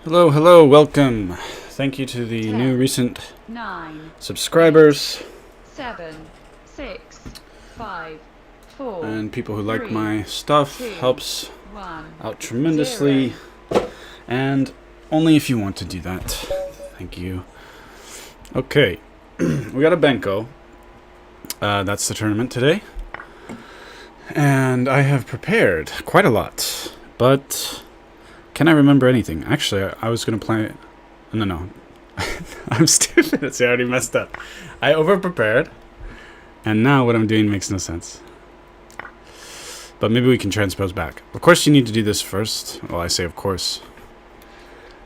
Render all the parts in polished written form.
Hello, hello, welcome. Thank you to the 10, new recent 9, subscribers 7, 6, 5, 4, and people who 3, like my stuff. 2, Helps 1, out tremendously. 0. And only if you want to do that. Thank you. Okay, we got a Benko. That's the tournament today. And I have prepared quite a lot, but can I remember anything? Actually, I was going to play... No. I'm stupid. See, I already messed up. I over-prepared, and now what I'm doing makes no sense. But maybe we can transpose back. Of course, you need to do this first. Well, I say of course.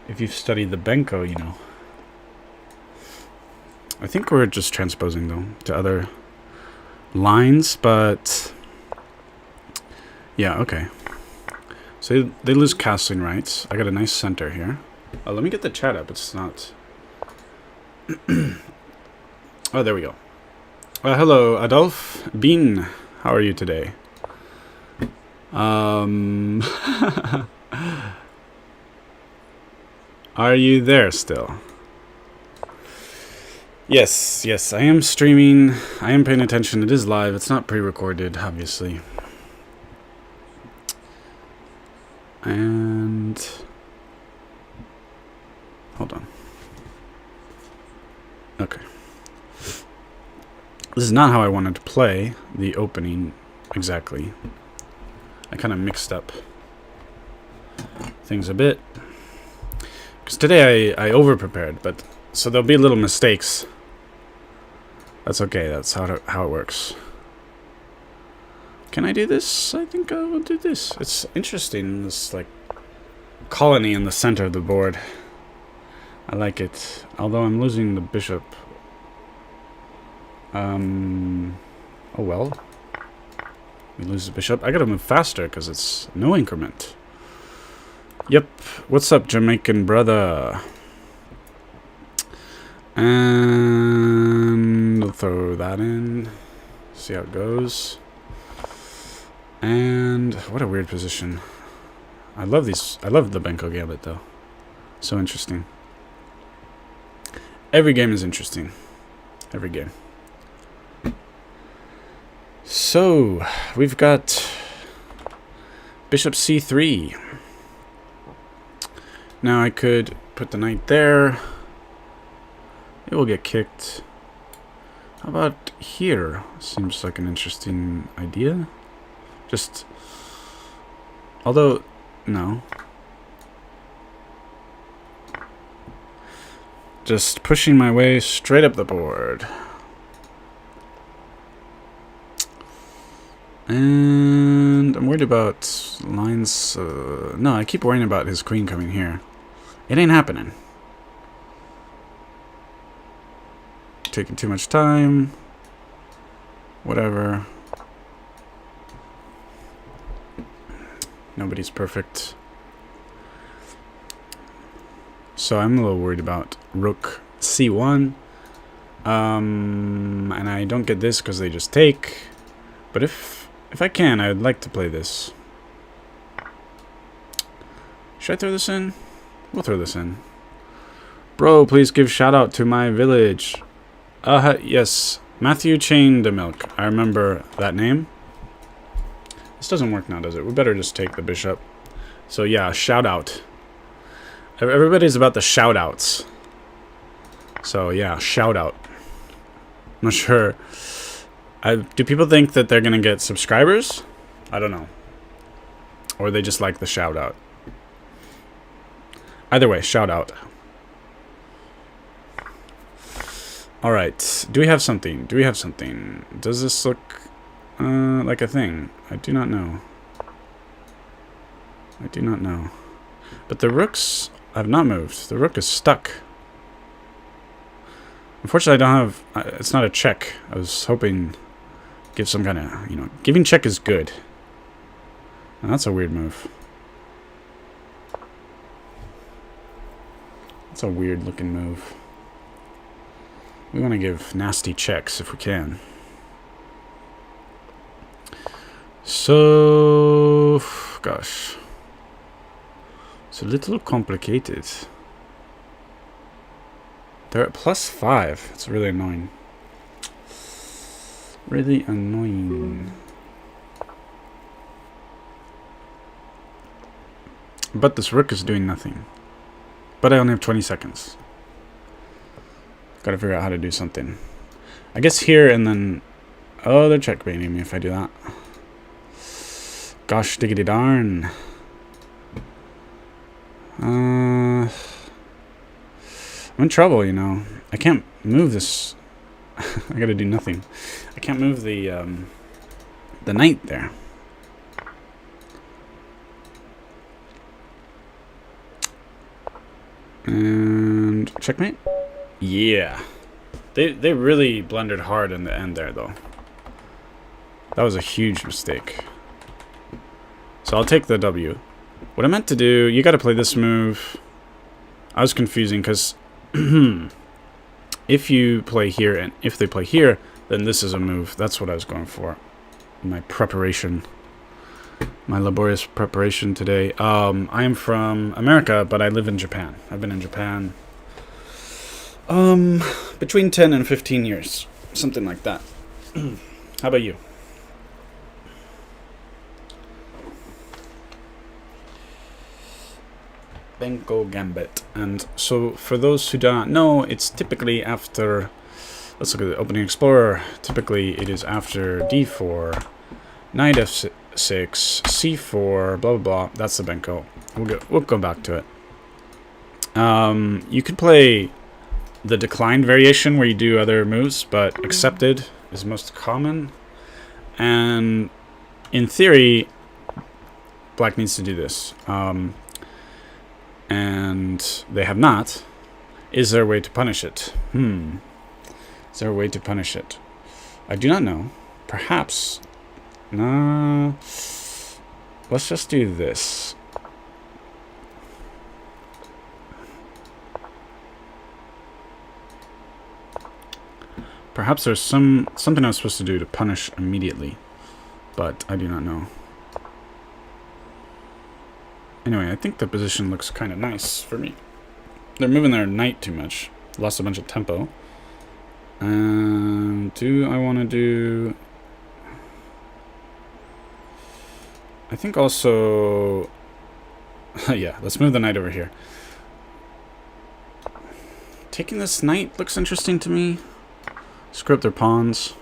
If you've studied the Benko, you know. I think we're just transposing, though, to other lines, but... yeah, okay. So they lose castling rights. I got a nice center here. Oh, let me get the chat up. It's not... oh, there we go. Hello, Adolf Bean. How are you today? Are you there still? Yes, I am streaming. I am paying attention. It is live. It's not pre-recorded, obviously. And... hold on. Okay. This is not how I wanted to play the opening exactly. I kind of mixed up things a bit. Because today I over-prepared, but... so there'll be little mistakes. That's okay, that's how it works. Can I do this? I think I will do this. It's interesting, this, like, colony in the center of the board. I like it. Although I'm losing the bishop. Oh well. We lose the bishop. I gotta move faster because it's no increment. Yep. What's up, Jamaican brother? And we'll throw that in. See how it goes. And what a weird position. I love these. I love the Benko Gambit though. So interesting. Every game is interesting. Every game. So we've got Bishop C3. Now I could put the knight there. It will get kicked. How about here? Seems like an interesting idea. Just, although, no. Just pushing my way straight up the board. And I'm worried about lines. No, I keep worrying about his queen coming here. It ain't happening. Taking too much time. Whatever. Nobody's perfect. So I'm a little worried about rook c1. And I don't get this because they just take. But if I can, I'd like to play this. Should I throw this in? We'll throw this in. Bro, please give shout out to my village. Yes. Matthew Chain de Milk. I remember that name. This doesn't work now, does it? We better just take the bishop. So yeah, shout out. Everybody's about the shout outs. So yeah, shout out. I'm not sure. Do people think that they're gonna get subscribers? I don't know. Or they just like the shout out. Either way, shout out. Alright, do we have something? Do we have something? Does this look like a thing? I do not know. I do not know. But the rooks have not moved. The rook is stuck. Unfortunately, I don't have... it's not a check. I was hoping... give some kind of... you know, giving check is good. And that's a weird move. That's a weird looking move. We want to give nasty checks if we can. So... gosh. It's a little complicated. They're at +5. It's really annoying. Really annoying. But this rook is doing nothing. But I only have 20 seconds. Gotta figure out how to do something. I guess here and then... Oh, they're checkmaiting me if I do that. Gosh diggity darn. I'm in trouble, you know. I can't move this. I gotta do nothing. I can't move the knight there. And checkmate. Yeah, they really blundered hard in the end there, though. That was a huge mistake. So I'll take the W. What I meant to do, you got to play this move. I was confusing because if you play here and if they play here, then this is a move. That's what I was going for. My preparation. My laborious preparation today. I am from America, but I live in Japan. I've been in Japan between 10 and 15 years. Something like that. How about you? Benko Gambit. And so for those who do not know, it's typically after, let's look at the opening explorer. Typically it is after d4, knight f6, c4, blah blah blah. That's the Benko. We'll go back to it. You could play the declined variation where you do other moves, but accepted is most common. And in theory, black needs to do this. And they have not. Is there a way to punish it? Is there a way to punish it? I do not know. Perhaps. No. Let's just do this. Perhaps there's something I was supposed to do to punish immediately, but I do not know. Anyway, I think the position looks kind of nice for me. They're moving their knight too much. Lost a bunch of tempo. And do I want to do... I think also... yeah, let's move the knight over here. Taking this knight looks interesting to me. Screw up their pawns.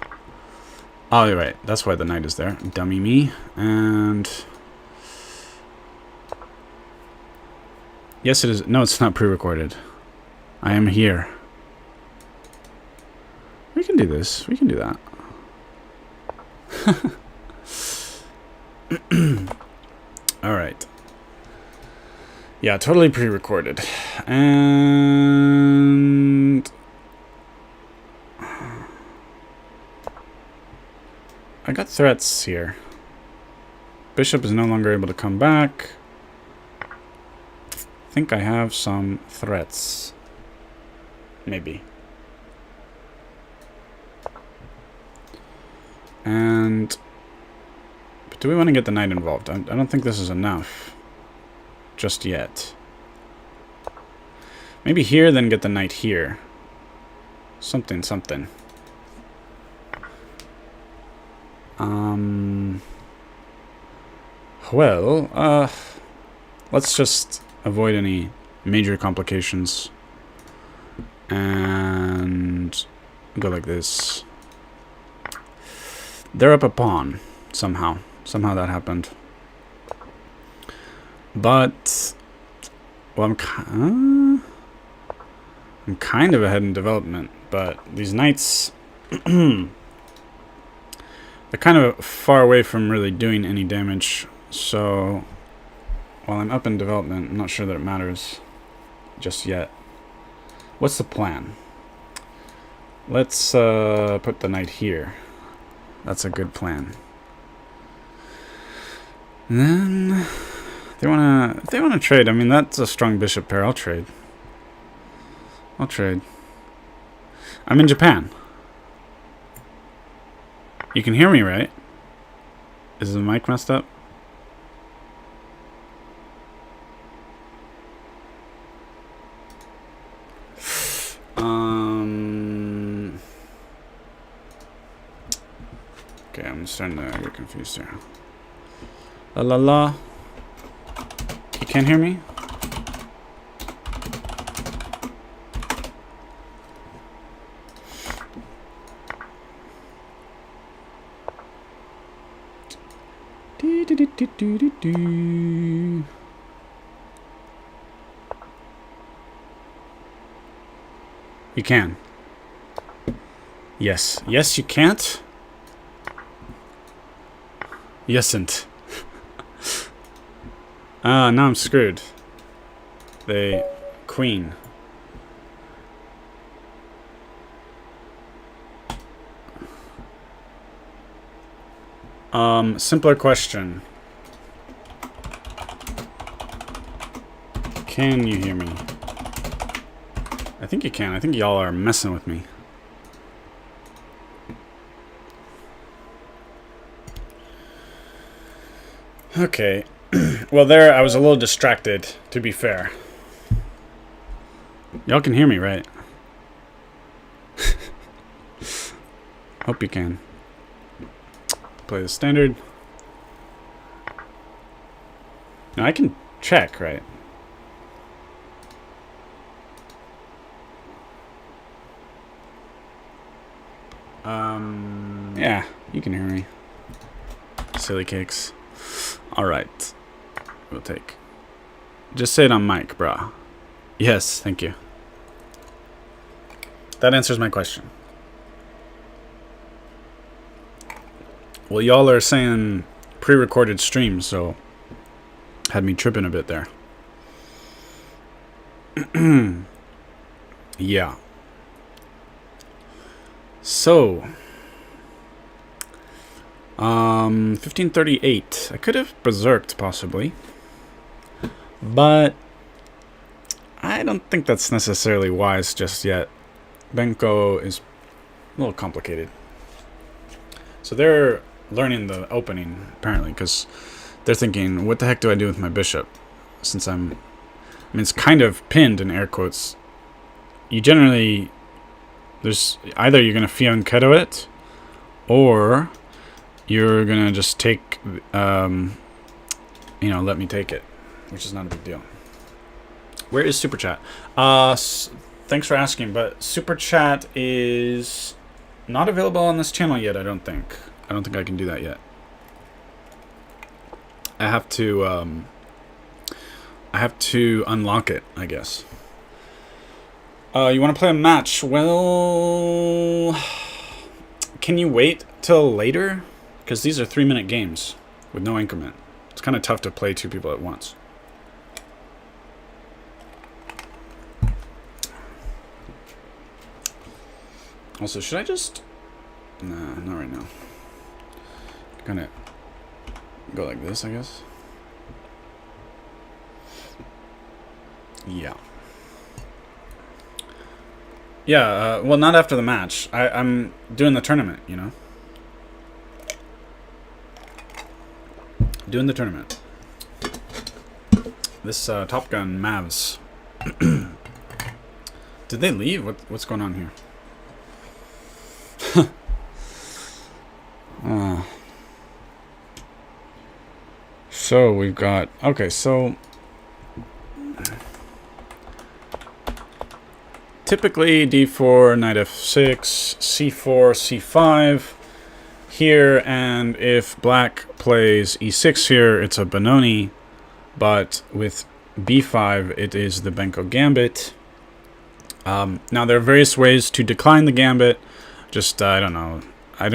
Oh, you're right. That's why the knight is there. Dummy me. And... yes, it is. No, it's not pre-recorded. I am here. We can do this. We can do that. Alright. Yeah, totally pre-recorded. And... I got threats here. Bishop is no longer able to come back. I think I have some threats. Maybe. And... but do we want to get the knight involved? I don't think this is enough. Just yet. Maybe here, then get the knight here. Something. Well, let's just avoid any major complications and go like this. They're up a pawn somehow. Somehow that happened. But well, I'm kind of ahead in development, but these knights they're kind of far away from really doing any damage. So while I'm up in development, I'm not sure that it matters just yet. What's the plan? Let's put the knight here. That's a good plan. And then if they wanna trade. I mean, that's a strong bishop pair. I'll trade. I'm in Japan. You can hear me, right? Is the mic messed up? Okay, I'm starting to get confused here. La la la. You can't hear me? Do. You can. Yes. Yes, you can't. Yesn't. Now I'm screwed. The queen. Simpler question. Can you hear me? I think you can. I think y'all are messing with me. Okay. Well, there I was a little distracted, to be fair. Y'all can hear me, right? Hope you can. Play the standard. Now I can check, right? Yeah, you can hear me. Silly cakes. Alright. We'll take. Just say it on mic, brah. Yes, thank you. That answers my question. Well, y'all are saying pre-recorded stream, so had me tripping a bit there. Yeah. So, 1538. I could have berserked, possibly. But I don't think that's necessarily wise just yet. Benko is a little complicated. So they're learning the opening, apparently, because they're thinking, what the heck do I do with my bishop? Since I mean, it's kind of pinned in air quotes. You generally, there's either you're going to fianchetto it, or you're going to just take, let me take it, which is not a big deal. Where is Super Chat? Thanks for asking, but Super Chat is not available on this channel yet, I don't think. I don't think I can do that yet. I have to unlock it, I guess. You want to play a match? Well, can you wait till later? Because these are 3-minute games with no increment. It's kind of tough to play 2 people at once. Also, should I just... Nah, not right now. Kind of go like this, I guess. Yeah. Yeah, well, not after the match. I'm doing the tournament, you know? Doing the tournament. This Top Gun Mavs. Did they leave? What's going on here? So we've got... Okay, so... Typically d4, knight f6, c4, c5 here, and if black plays e6 here, it's a Benoni, but with b5, it is the Benko Gambit. Now, there are various ways to decline the gambit. Just, I don't know. I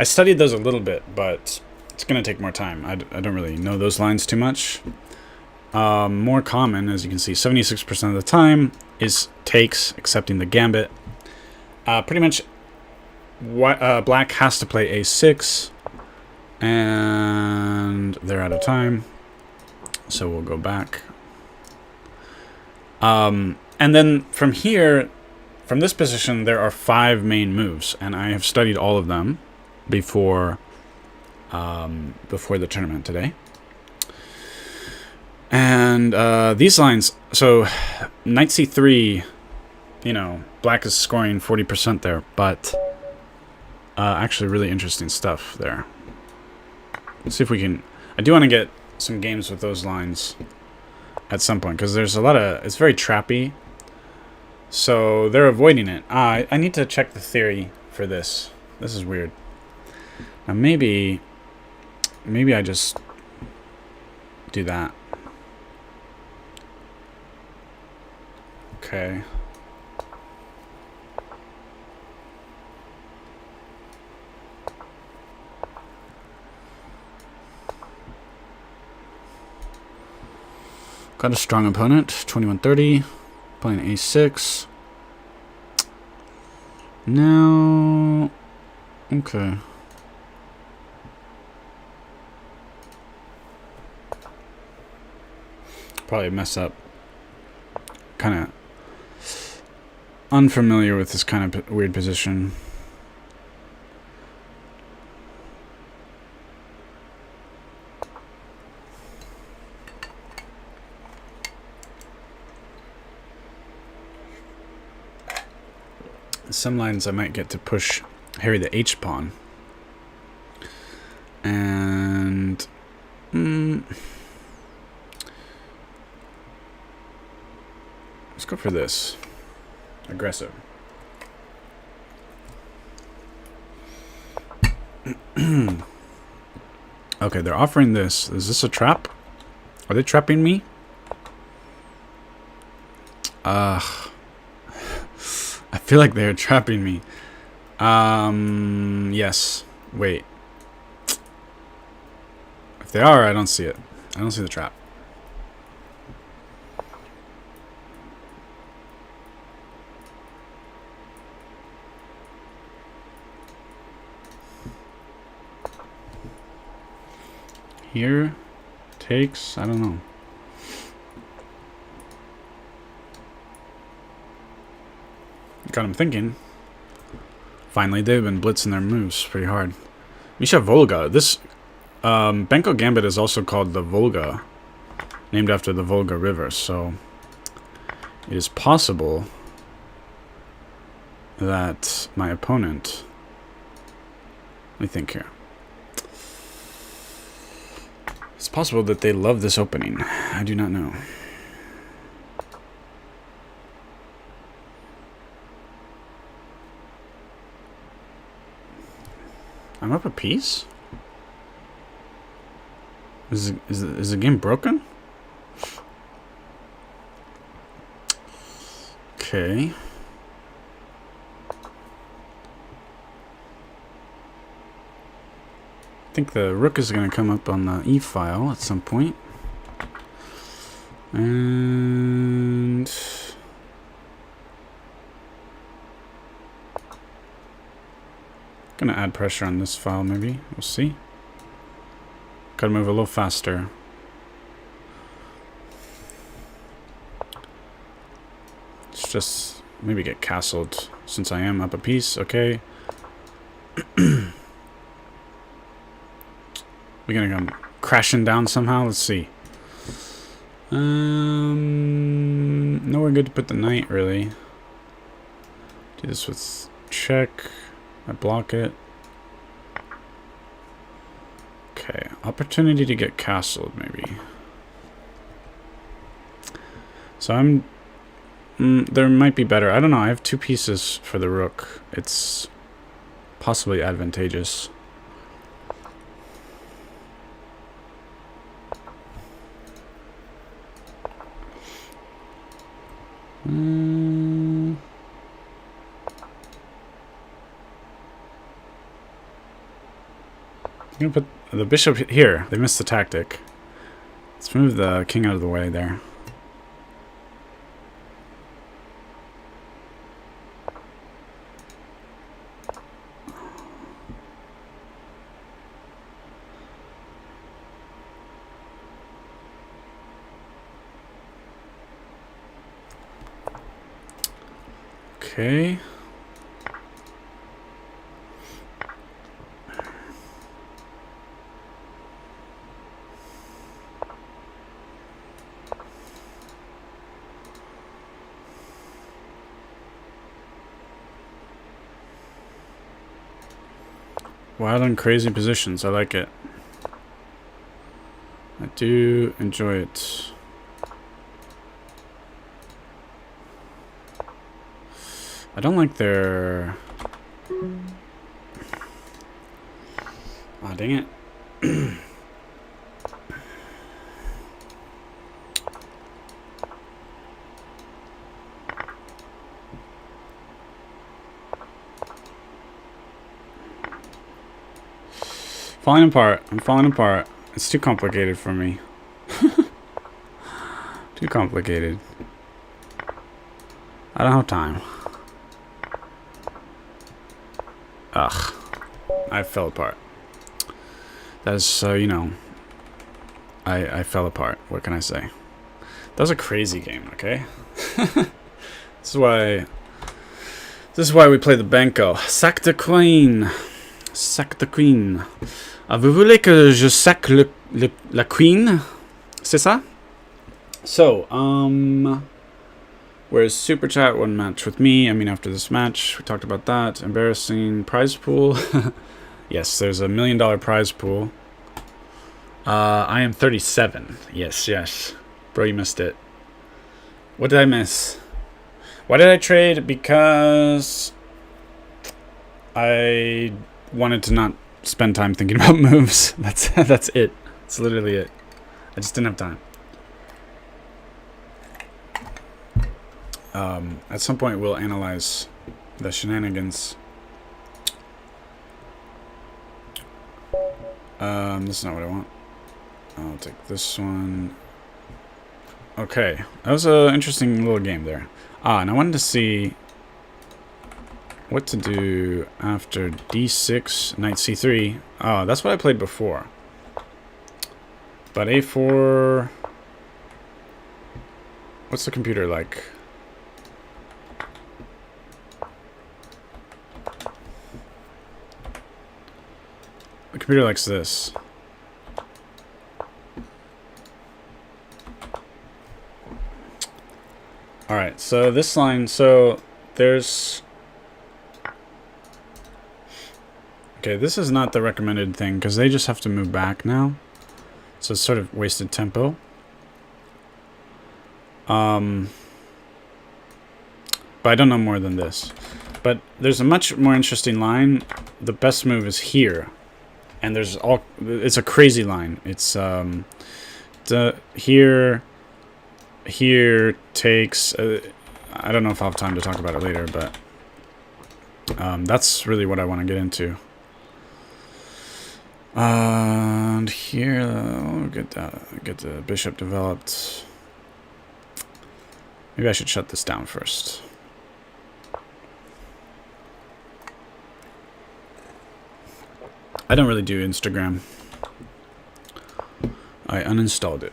studied those a little bit, but it's going to take more time. I don't really know those lines too much. More common, as you can see, 76% of the time is takes, accepting the gambit. Pretty much black has to play a6, and they're out of time, so we'll go back. And then from here, from this position, there are 5 main moves, and I have studied all of them before the tournament today. And these lines, so knight c3, black is scoring 40% there, but Actually, really interesting stuff there. Let's see if we can... I do want to get some games with those lines at some point, because there's a lot of... It's very trappy, so they're avoiding it. I need to check the theory for this. This is weird. Now, maybe I just do that. Okay. Got a strong opponent, 2130, playing a6. Now, okay. Probably mess up. Kind of unfamiliar with this kind of weird position. Some lines I might get to push Harry the H pawn. And let's go for this. Aggressive. Okay, they're offering this. Is this a trap? Are they trapping me? I feel like they're trapping me. Yes. Wait. If they are, I don't see it. I don't see the trap. Here takes, I don't know. Got him thinking. Finally, they've been blitzing their moves pretty hard. Misha Volga. This Benko Gambit is also called the Volga, named after the Volga River. So it is possible that my opponent. Let me think here. It's possible that they love this opening. I do not know. I'm up a piece? Is the game broken? Okay. I think the rook is going to come up on the e-file at some point. And gonna add pressure on this file, maybe. We'll see. Gotta move a little faster. Let's just maybe get castled since I am up a piece. Okay. We're gonna come crashing down somehow. Let's see. Nowhere good to put the knight, really. Do this with check. I block it. Okay, opportunity to get castled, maybe. So I'm... there might be better. I don't know, I have two pieces for the rook. It's possibly advantageous. I'm gonna put the bishop here. They missed the tactic. Let's move the king out of the way there. Okay. Wild and crazy positions. I like it. I do enjoy it. I don't like their... Aw, dang it. Falling apart. I'm falling apart. It's too complicated for me. Too complicated. I don't have time. Ugh. I fell apart. That's, you know. I fell apart. What can I say? That was a crazy game, okay? This is why we play the Benko. Sac the queen. Sac the queen. Vous voulez que je sac la queen? C'est ça? So, where's Super Chat? One match with me. I mean, after this match, we talked about that. Embarrassing prize pool. Yes, there's $1 million prize pool. I am 37. Yes. Bro, you missed it. What did I miss? Why did I trade? Because I wanted to not spend time thinking about moves. That's it. That's literally it. I just didn't have time. At some point we'll analyze the shenanigans. This is not what I want. I'll take this one. Okay, that was an interesting little game there. And I wanted to see what to do after d6, knight c3. Oh, that's what I played before. But a4... What's the computer like? The computer likes this. Alright, so this line, so there's... Okay, this is not the recommended thing, because they just have to move back now. So it's sort of wasted tempo. But I don't know more than this. But there's a much more interesting line. The best move is here. And there's all... It's a crazy line. It's, here takes... I don't know if I'll have time to talk about it later, but... that's really what I want to get into. And here, we'll get the bishop developed. Maybe I should shut this down first. I don't really do Instagram. I uninstalled it.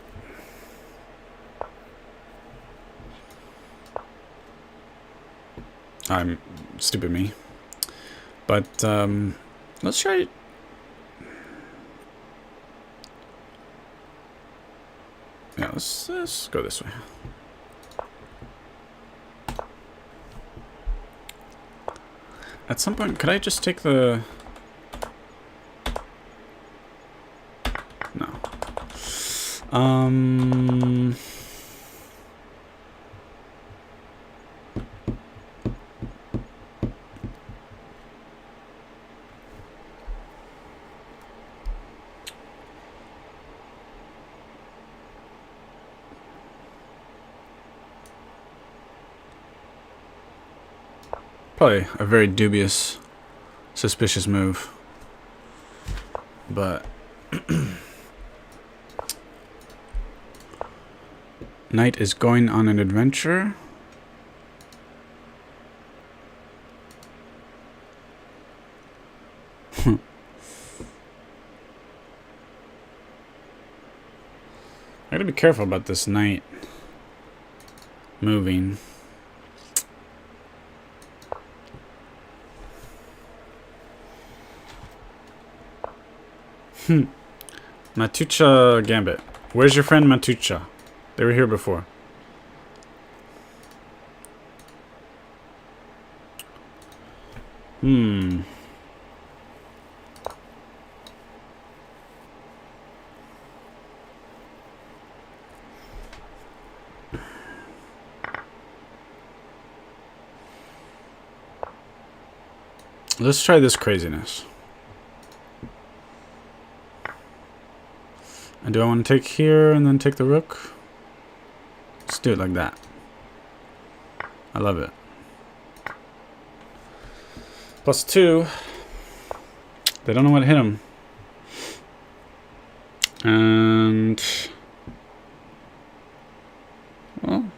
I'm stupid me. But let's try it. Yeah, let's go this way. At some point, could I just take the... No. Probably a very dubious, suspicious move. But... Knight is going on an adventure. I gotta be careful about this knight moving. Matucha Gambit. Where's your friend Matucha? They were here before. Let's try this craziness. And do I want to take here and then take the rook? Let's do it like that. I love it. +2. They don't know what hit him. And... well,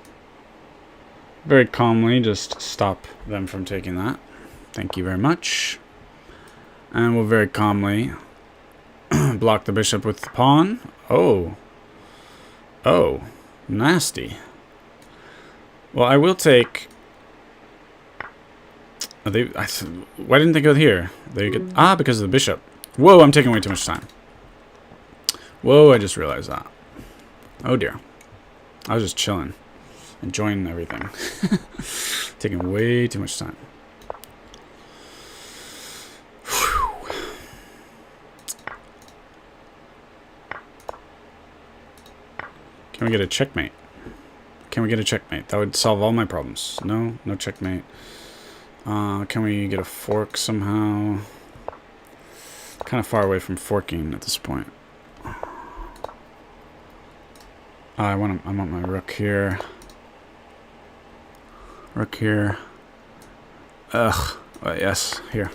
very calmly just stop them from taking that. Thank you very much. And we'll very calmly block the bishop with the pawn. Oh. Oh. Nasty. Well, I will take... why didn't they go here? They get, because of the bishop. Whoa, I'm taking way too much time. Whoa, I just realized that. Oh dear. I was just chilling. Enjoying everything. Taking way too much time. Can we get a checkmate? Can we get a checkmate? That would solve all my problems. No? No checkmate. Can we get a fork somehow? Kind of far away from forking at this point. I want my rook here. Rook here. Ugh. Yes, here.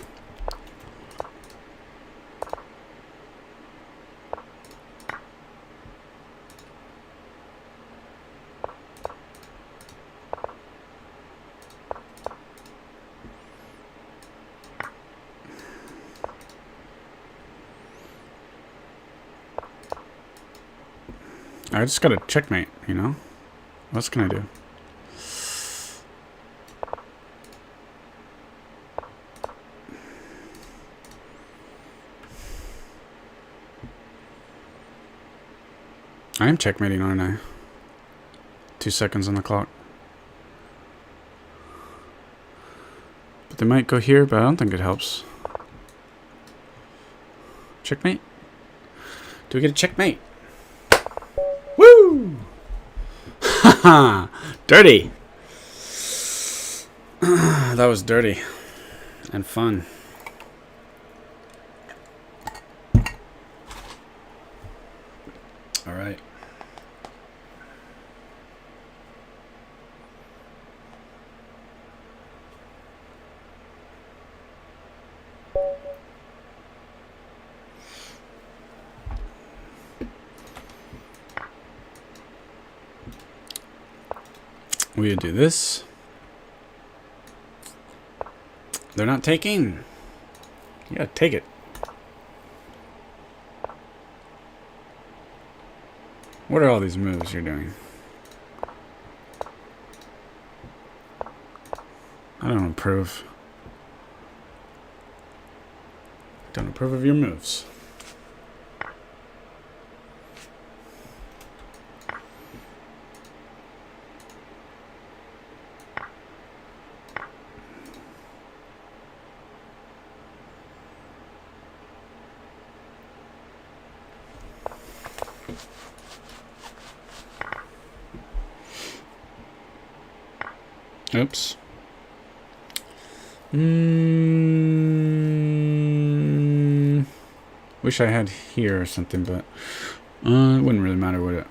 I just got a checkmate, you know? What else can I do? I am checkmating, aren't I? 2 seconds on the clock. But they might go here, but I don't think it helps. Checkmate? Do we get a checkmate? Woo! Haha! Dirty! That was dirty. And fun. Alright. We do this. They're not taking. You gotta take it. What are all these moves you're doing? I don't approve. Don't approve of your moves. Oops. Wish I had here or something, but it wouldn't really matter, would it?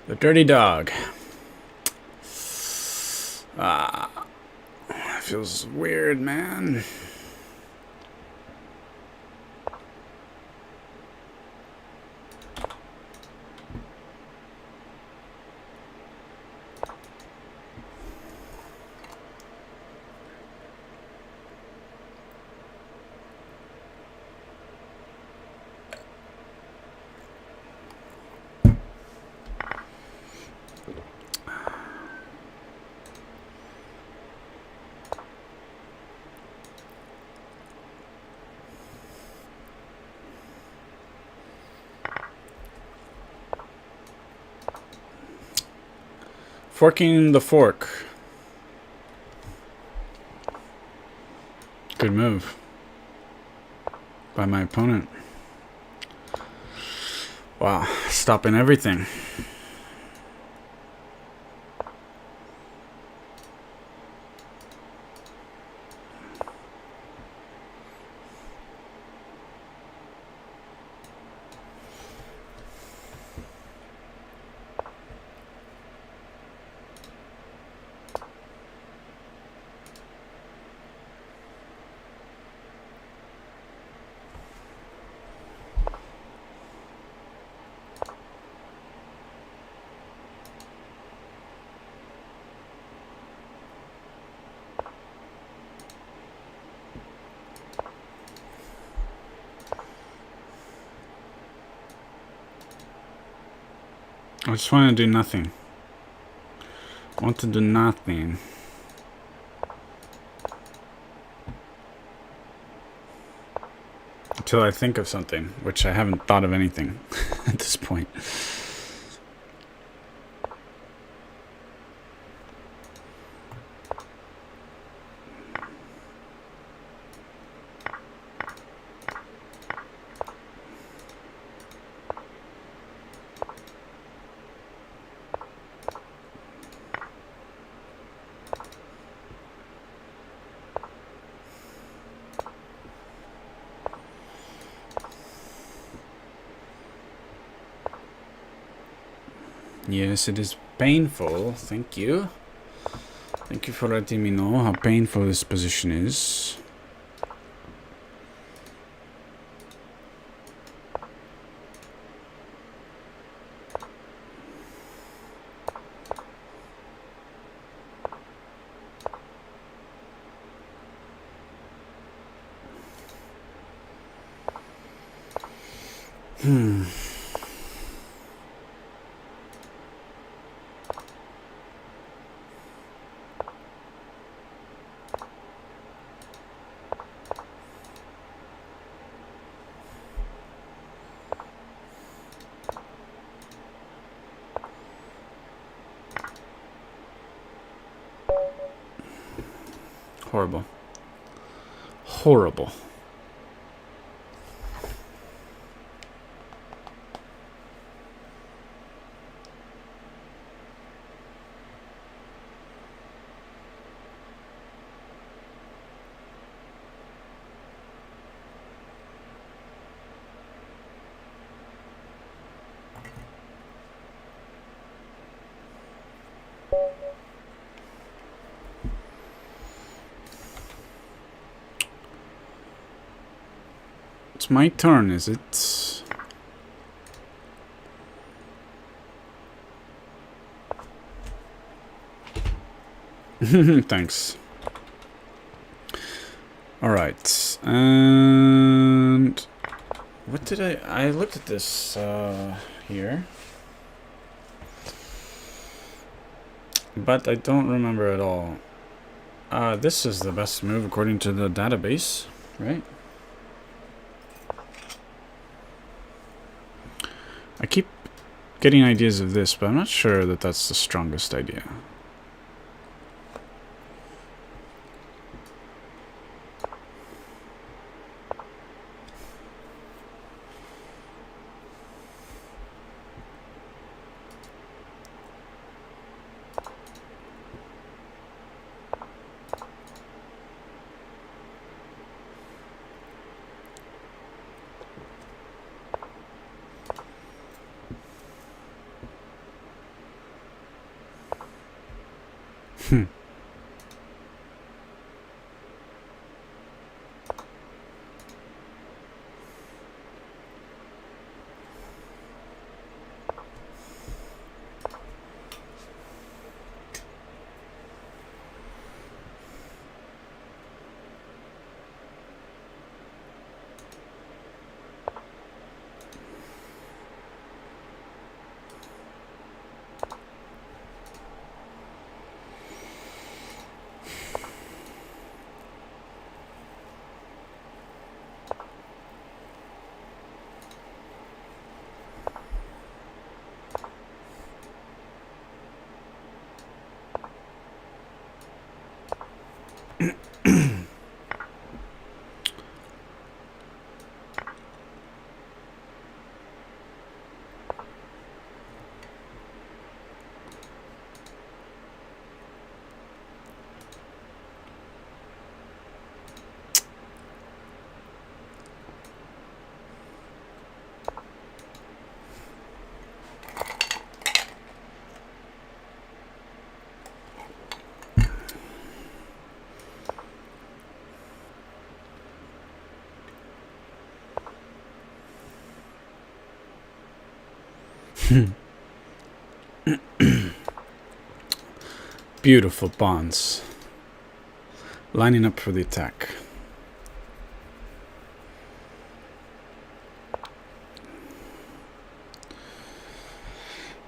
The dirty dog. Feels weird, man. Forking the fork. Good move by my opponent. Wow, stopping everything. I just want to do nothing. I want to do nothing. Until I think of something, which I haven't thought of anything at this point. Yes, it is painful. Thank you. Thank you for letting me know how painful this position is. Horrible. Horrible. It's my turn, is it? Thanks. Alright. And what did I looked at this here. But I don't remember at all. This is the best move according to the database, right? I keep getting ideas of this, but I'm not sure that that's the strongest idea. Beautiful pawns. Lining up for the attack.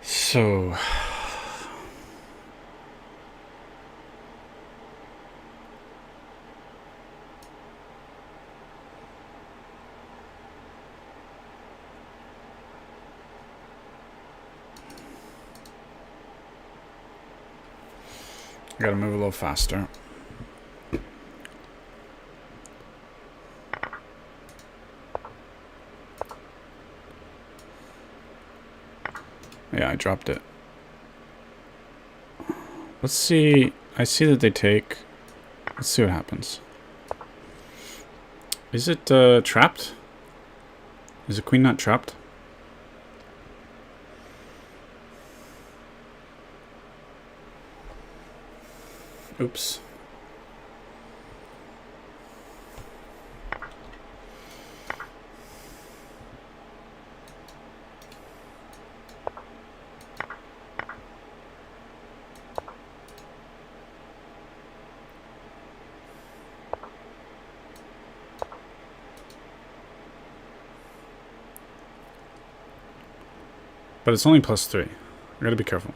So... gotta move a little faster. Yeah, I dropped it. Let's see. I see that they take. Let's see what happens. Is it trapped? Is the queen not trapped? Oops. But it's only +3. I gotta be careful.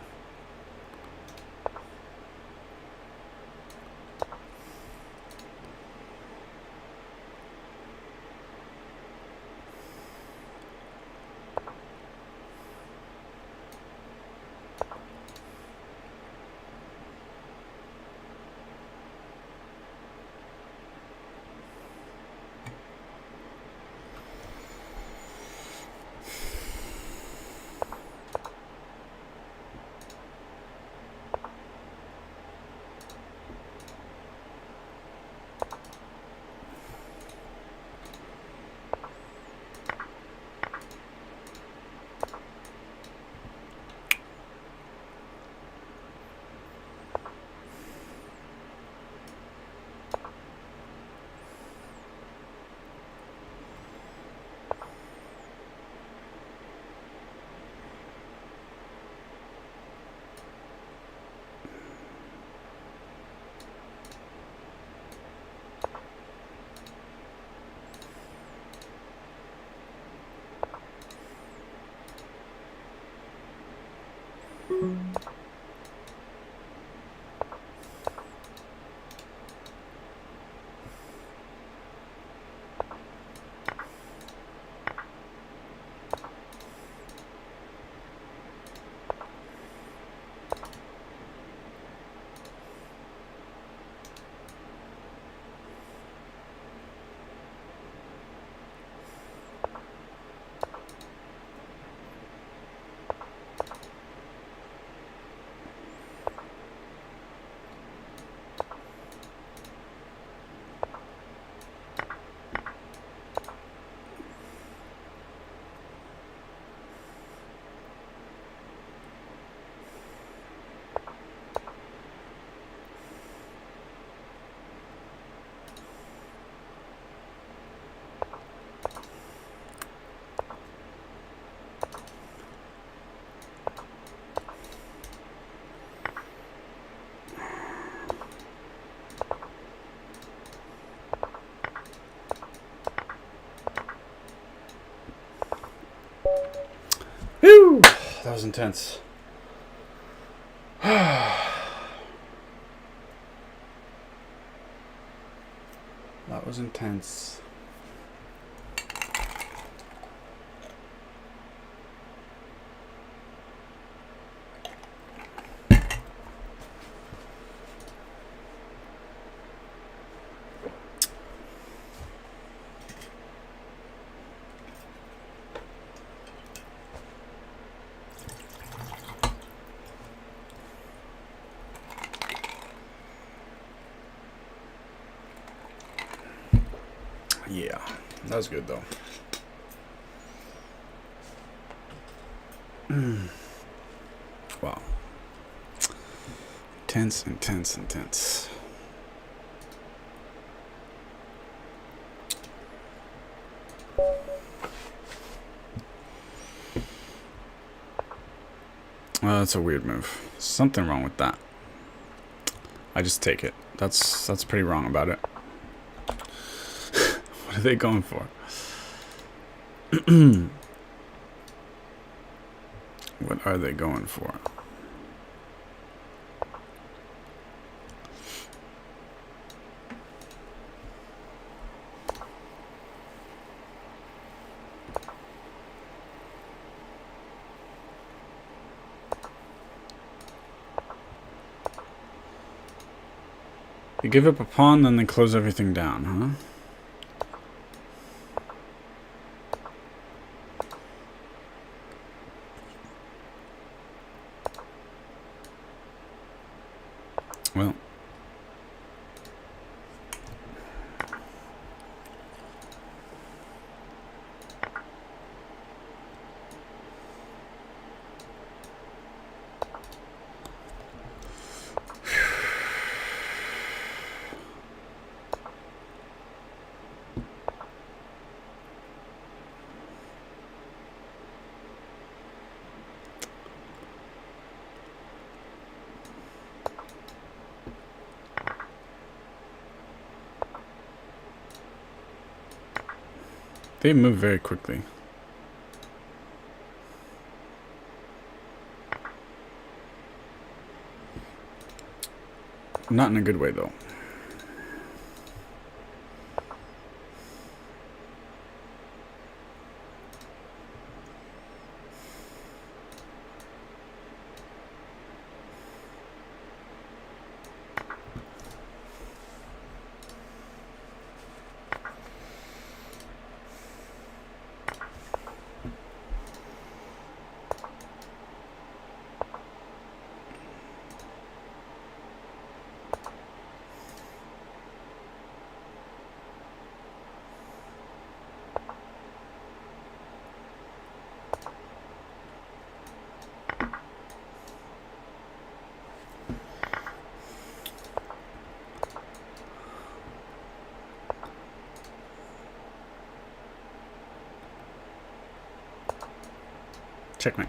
Whew! That was intense. That was intense. Yeah, that was good though. Wow. Intense, intense, intense. That's a weird move. Something wrong with that. I just take it. That's pretty wrong about it. What are they going for? What are they going for? You give up a pawn, then they close everything down, huh? Well. They move very quickly. Not in a good way, though. Checkmate.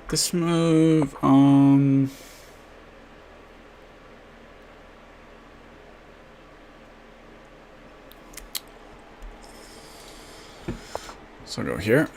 This move, so I'll go here.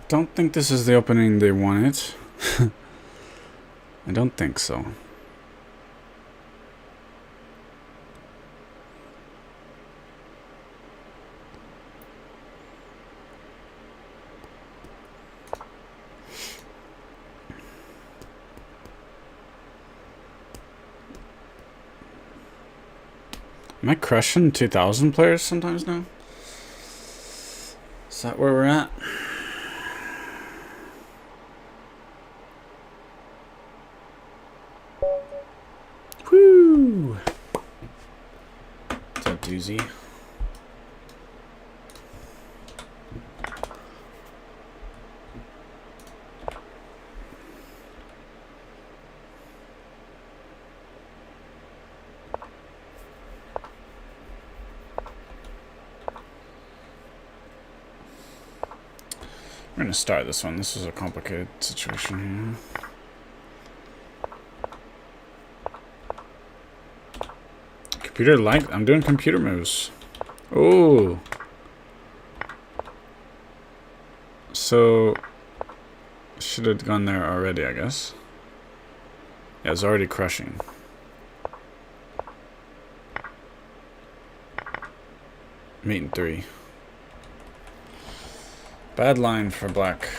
Don't think this is the opening they wanted. I don't think so. Am I crushing 2,000 players sometimes now? Is that where we're at? Whoo! It's a doozy. We're gonna start this one. This is a complicated situation here. Computer like I'm doing computer moves. Oh. So should have gone there already, I guess. Yeah, it's already crushing. Mate in 3. Bad line for black.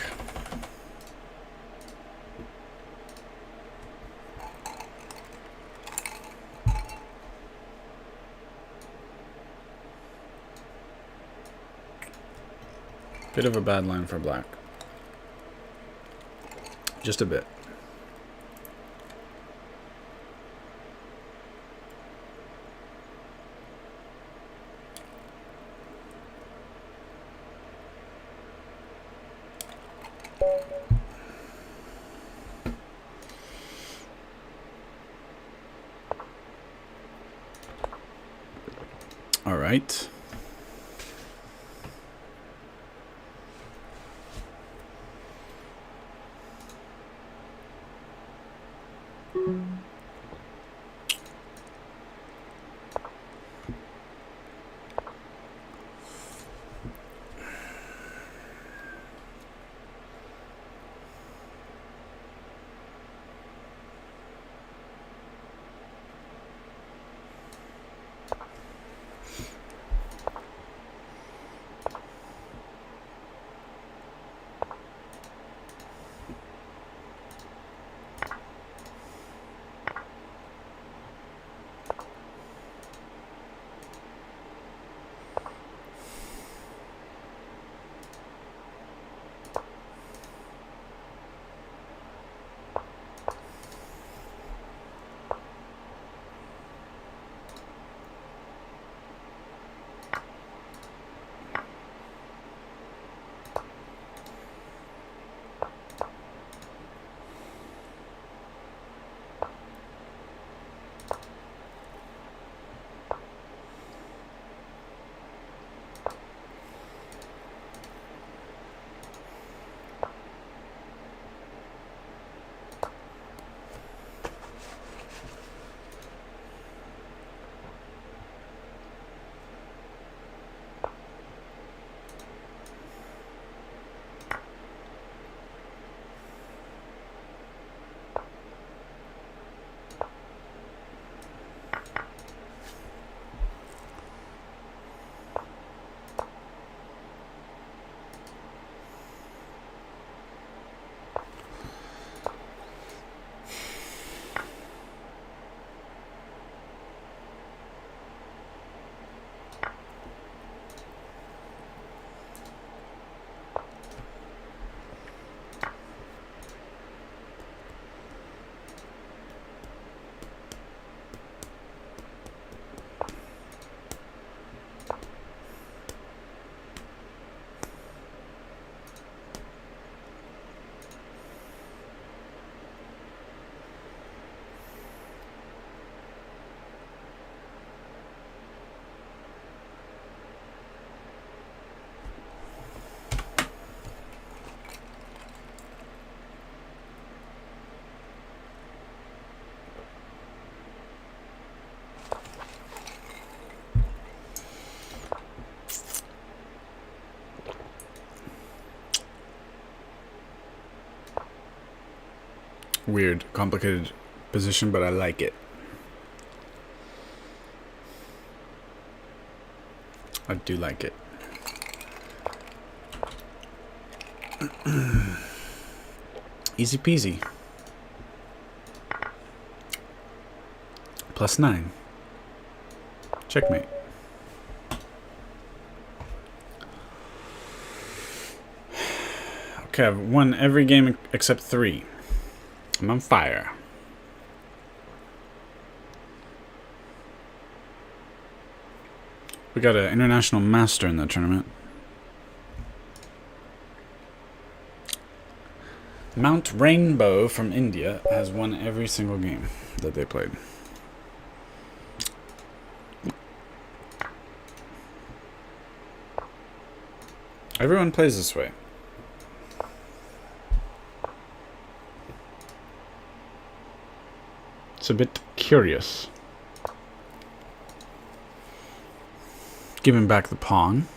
Bit of a bad line for black. Just a bit. All right. Weird, complicated position, but I like it. I do like it. Easy peasy. +9. Checkmate. Okay, I've won every game except 3. I'm on fire. We got an international master in the tournament. Mount Rainbow from India has won every single game that they played. Everyone plays this way. It's a bit curious. Giving back the pawn.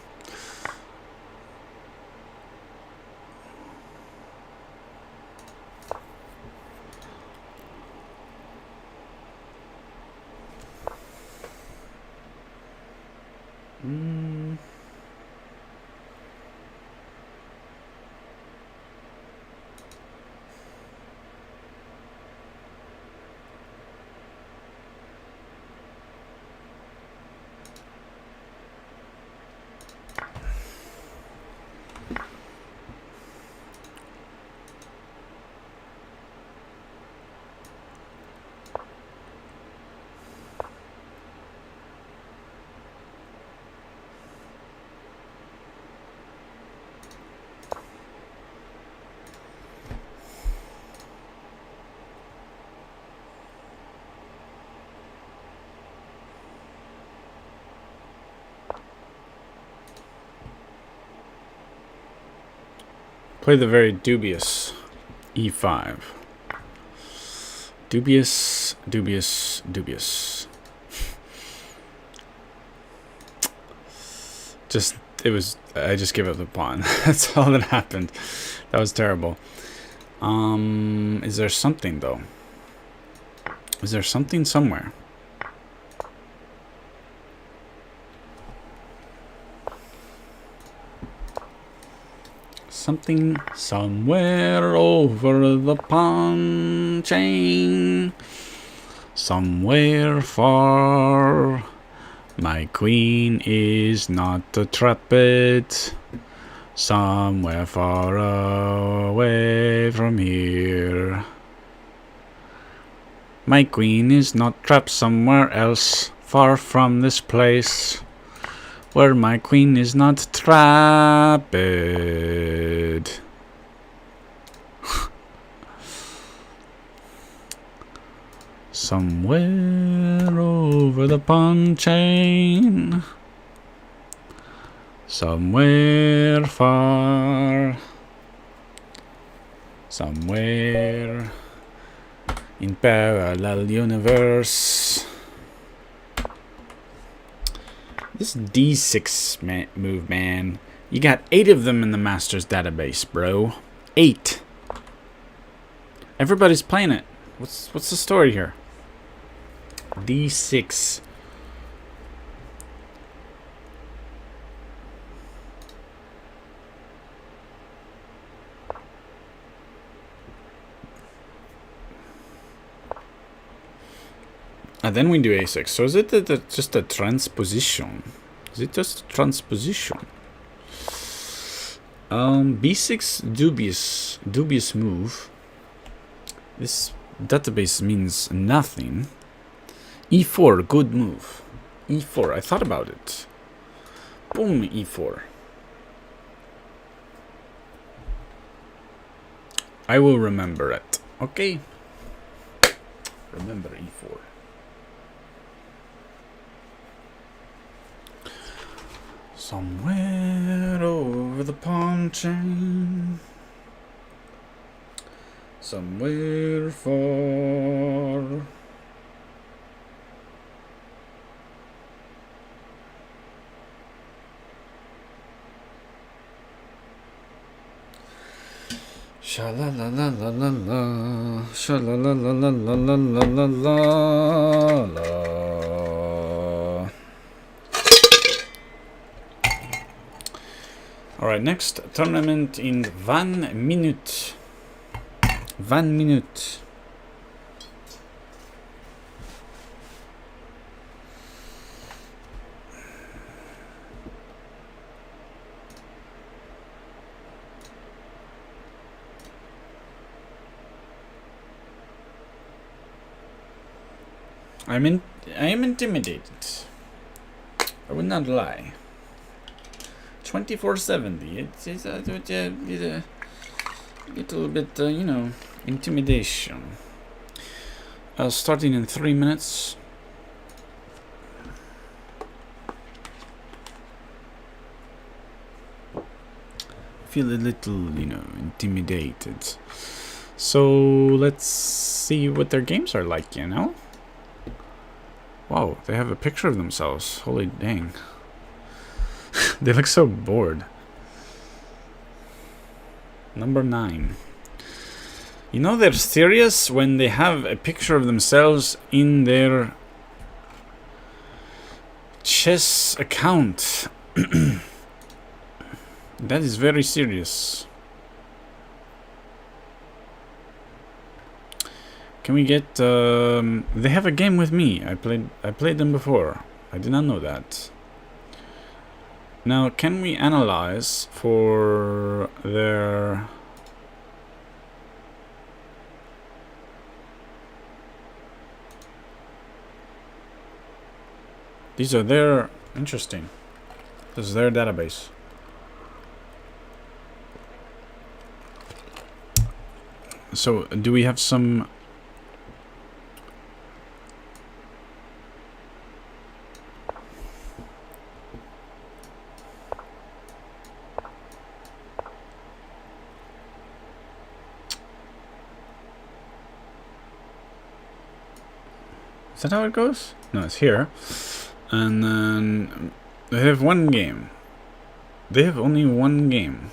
Play the very dubious e5. Dubious, dubious, dubious. I just gave up the pawn. That's all that happened. That was terrible. Is there something though? Is there something somewhere? Something somewhere over the pawn chain. Somewhere far. My queen is not trapped. Somewhere far away from here. My queen is not trapped somewhere else, far from this place, where my queen is not trapped. Somewhere over the pawn chain. Somewhere far. Somewhere in parallel universe. This D6 move, man. You got 8 of them in the Masters database, bro. 8. Everybody's playing it. What's the story here? D6. And then we do A6. So is it just a transposition? Is it just a transposition? B6 dubious move. This database means nothing. E4 good move. E4 I thought about it. Boom, E4. I will remember it. Okay. Remember E4. Somewhere over the pawn chain. Somewhere far. Sha la la la la la la. Sha la la la la la la la la la. Alright, next tournament in 1 minute. 1 minute. I am intimidated. I would not lie. 2470. It's a little bit, you know, intimidation. Starting in 3 minutes. Feel a little, you know, intimidated. So let's see what their games are like, you know? Wow, they have a picture of themselves. Holy dang. They look so bored. Number 9. You know they're serious when they have a picture of themselves in their chess account. That is very serious. Can we get they have a game with me. I played them before. I did not know that. Now, can we analyze for their these are their interesting. This is their database. So, do we have some Is that how it goes? No, it's here. And then they have one game. They have only one game.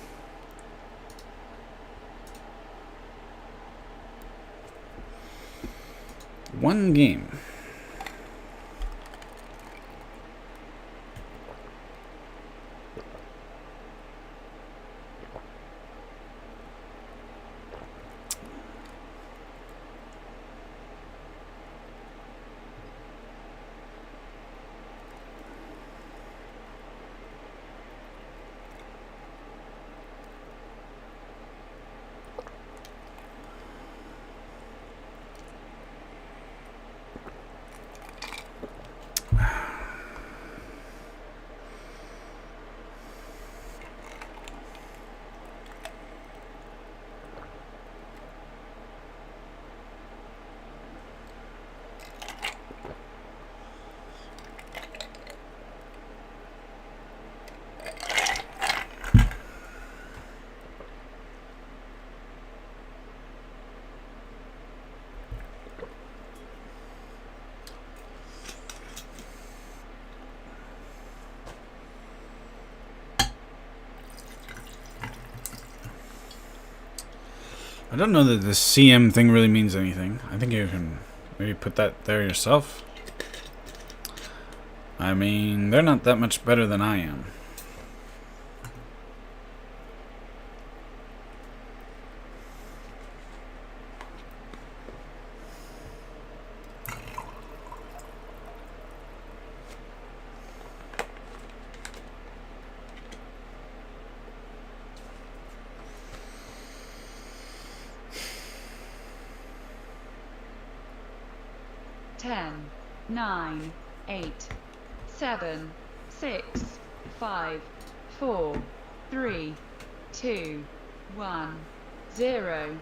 One game. I don't know that the CM thing really means anything. I think you can maybe put that there yourself. I mean, they're not that much better than I am. Ten, 9, 8, 7, 6, 5, 4, 3, 2, 1, 0.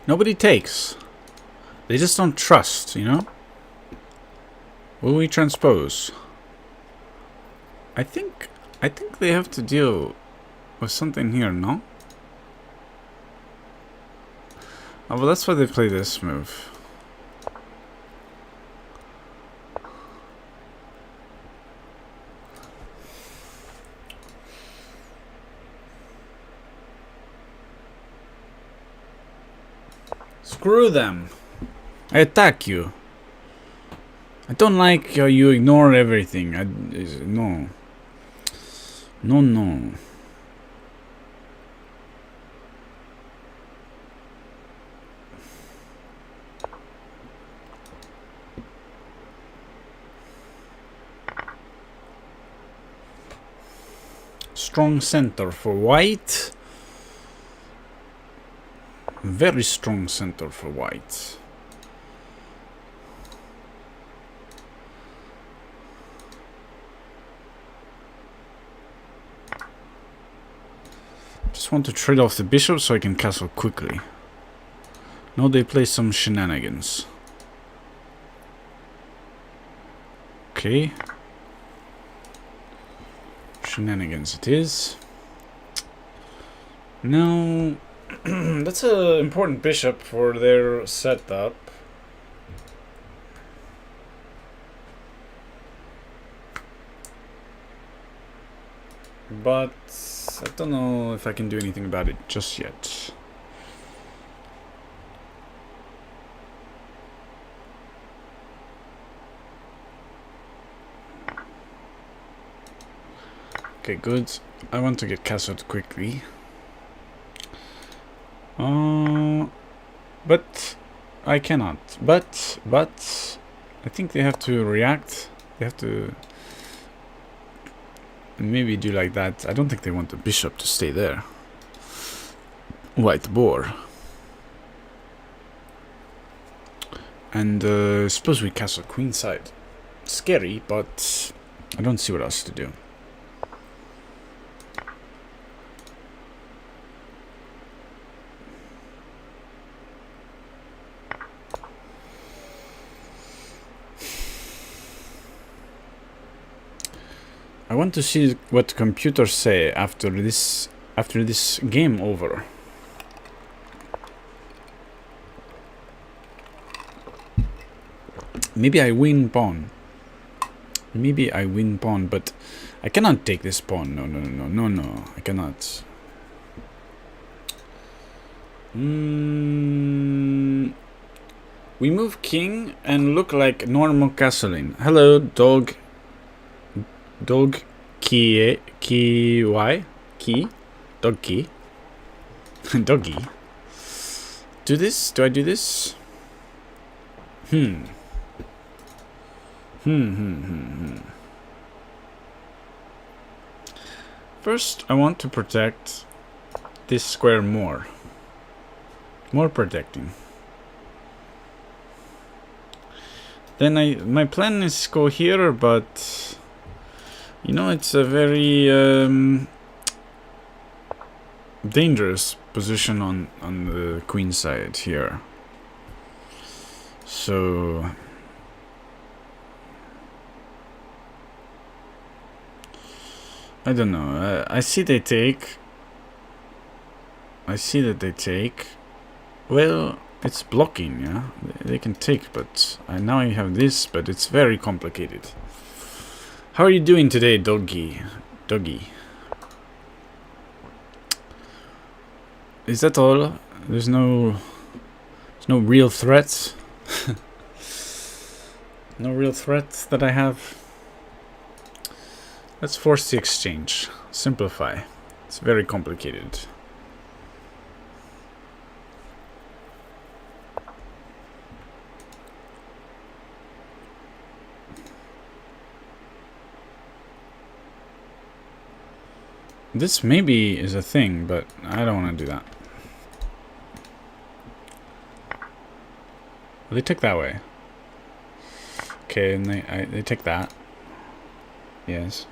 Nobody takes. They just don't trust, you know? Will we transpose? I think they have to deal with something here, no? Oh, well, that's why they play this move. Screw them. I attack you. I don't like how you ignore everything. No. No, no. strong center for white. Very strong center for white. Just want to trade off the bishop so I can castle quickly. Now they play some shenanigans. Okay. Shenanigans it is. Now, that's an important bishop for their setup. But I don't know if I can do anything about it just yet. Okay, good. I want to get castled quickly. But I cannot. But I think they have to react. They have to maybe do like that. I don't think they want the bishop to stay there. White boar. And suppose we castle queenside. Scary, but I don't see what else to do. I want to see what computers say after this game over. Maybe I win pawn. Maybe I win pawn, but I cannot take this pawn. No. I cannot. We move king and look like normal castling. Hello, dog. Dog key dog key doggy. Do this? Do I do this? First, I want to protect this square more. More protecting. Then my plan is go here, but you know, it's a very dangerous position on the queen side here. So I don't know. I see they take. I see that they take. Well, it's blocking, yeah. They can take, but now I have this, but it's very complicated. How are you doing today, doggy? Doggy. Is that all? There's no real threats. No real threats that I have. Let's force the exchange. Simplify. It's very complicated. This maybe is a thing, but I don't want to do that. They took that way. Okay, and they take that. Yes.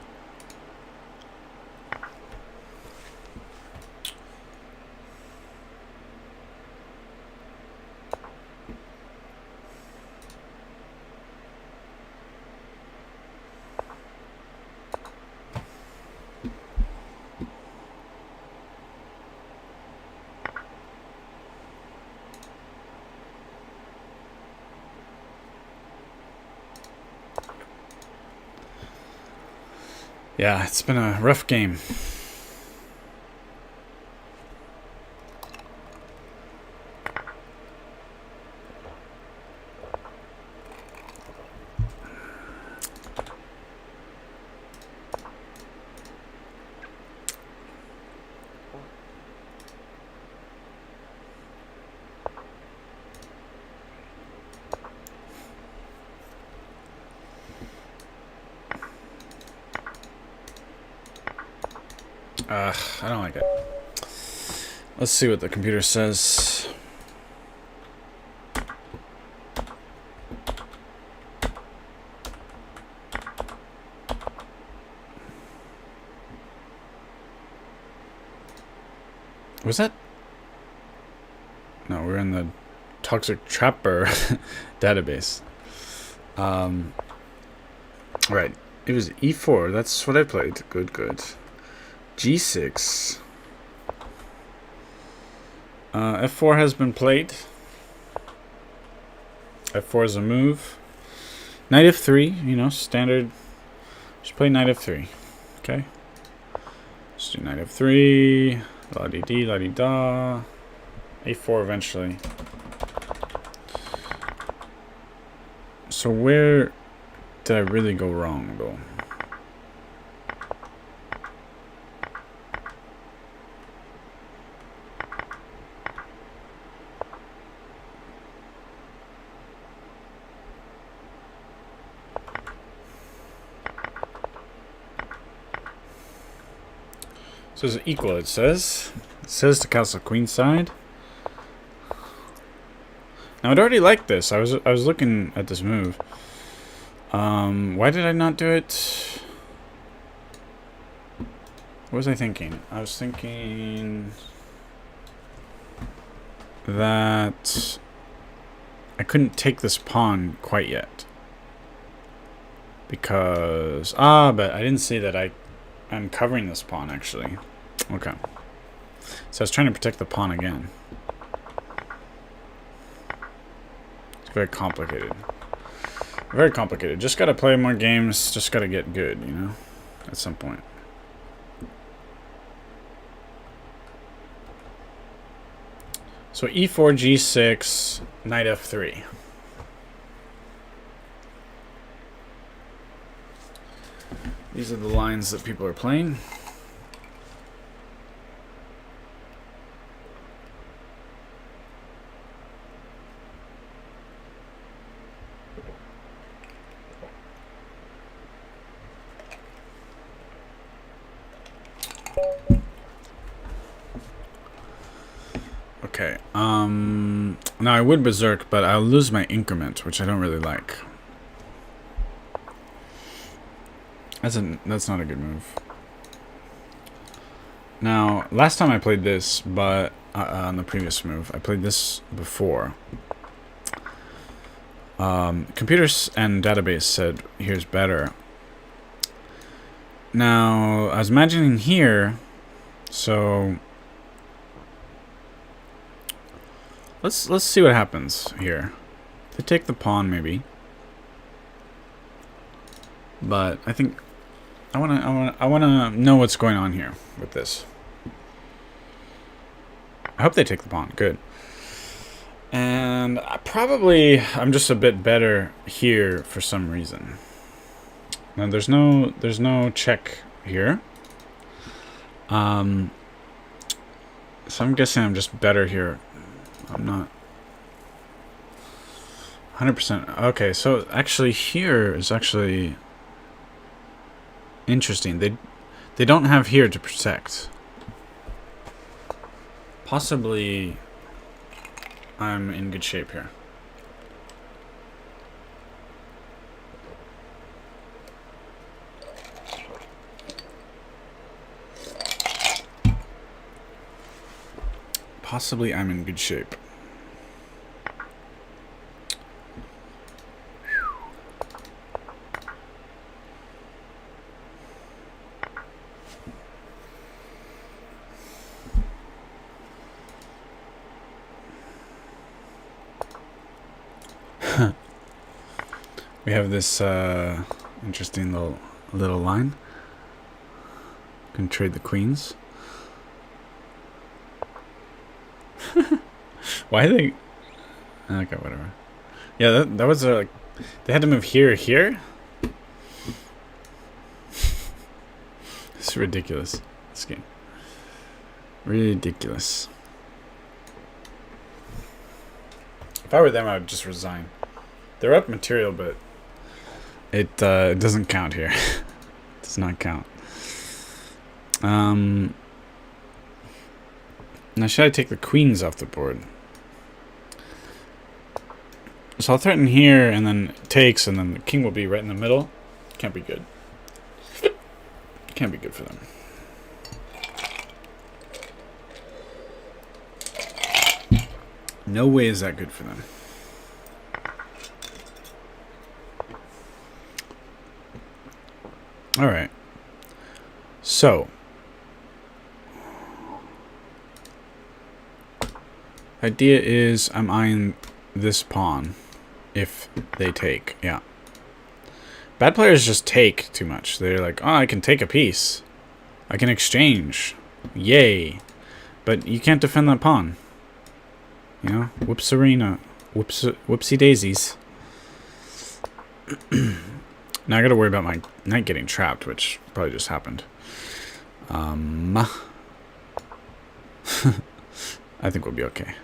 Yeah, it's been a rough game. I don't like it. Let's see what the computer says. Was that? No, we're in the Toxic Trapper database. Right. It was E4. That's what I played. Good, good. G6. F4 has been played. F4 is a move. Knight F3, you know, standard. Just play Knight F3. Okay. Let's do Knight F3. La-dee-dee, la-dee-da. A4 eventually. So where did I really go wrong, though? So it's equal, it says. It says to castle queenside. Now I'd already liked this. I was looking at this move. Why did I not do it? What was I thinking? I was thinking that I couldn't take this pawn quite yet. Because but I didn't see that I'm covering this pawn actually. Okay. So I was trying to protect the pawn again. It's very complicated. Very complicated. Just gotta play more games. Just gotta get good, you know? At some point. So E4, G6, Knight F3. These are the lines that people are playing. Okay. Now I would berserk, but I'll lose my increment, which I don't really like. That's not a good move. Now, last time I played this, but on the previous move, I played this before. Computers and database said here's better. Now, I was imagining here, so let's see what happens here. They take the pawn maybe, but I think I wanna know what's going on here with this. I hope they take the pawn. Good. And I'm just a bit better here for some reason. Now there's no check here. So I'm guessing I'm just better here. I'm not 100%. Okay, so actually here is actually interesting. They don't have here to protect. Possibly I'm in good shape here. Possibly I'm in good shape. We have this interesting little line. Can trade the queens. Why are they? Okay, whatever. Yeah, that was like they had to move here. It's ridiculous. This game. Ridiculous. If I were them, I would just resign. They're up material, but it doesn't count here. It does not count. Now should I take the queens off the board? So I'll threaten here, and then it takes, and then the king will be right in the middle. Can't be good. Can't be good for them. No way is that good for them. Alright. So. Idea is I'm eyeing this pawn if they take. Yeah. Bad players just take too much. They're like, oh, I can take a piece. I can exchange. Yay. But you can't defend that pawn. You know? Whoops arena. Whoopsie daisies. Now I gotta worry about my knight getting trapped, which probably just happened. I think we'll be okay.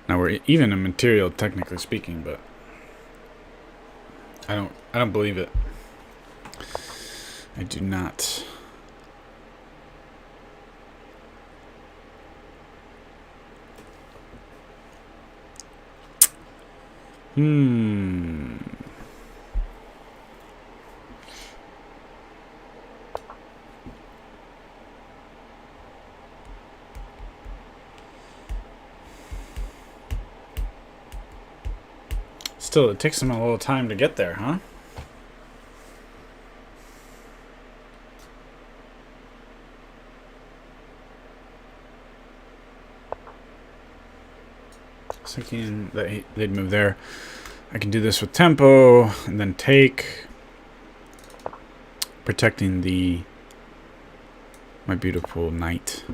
Now we're even in material, technically speaking, but I don't believe it. I do not. Still, it takes them a little time to get there, huh? Thinking that they'd move there. I can do this with tempo and then take, protecting my beautiful knight.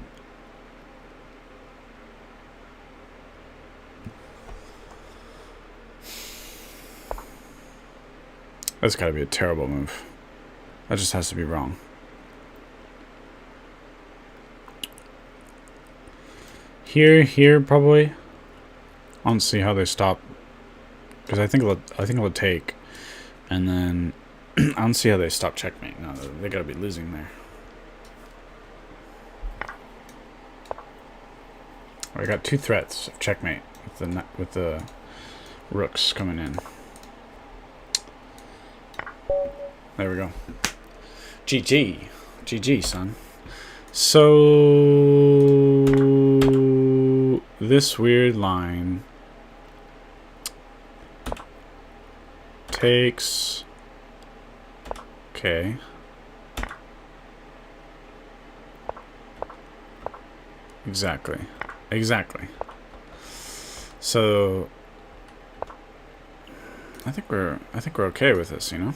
That's got to be a terrible move. That just has to be wrong. Here probably. I don't see how they stop, because I think it'll take, and then I don't see how they stop checkmate. No, they gotta be losing there. I got two threats of checkmate with the rooks coming in. There we go. GG, son. So this weird line takes. Okay. Exactly. So I think we're okay with this, you know?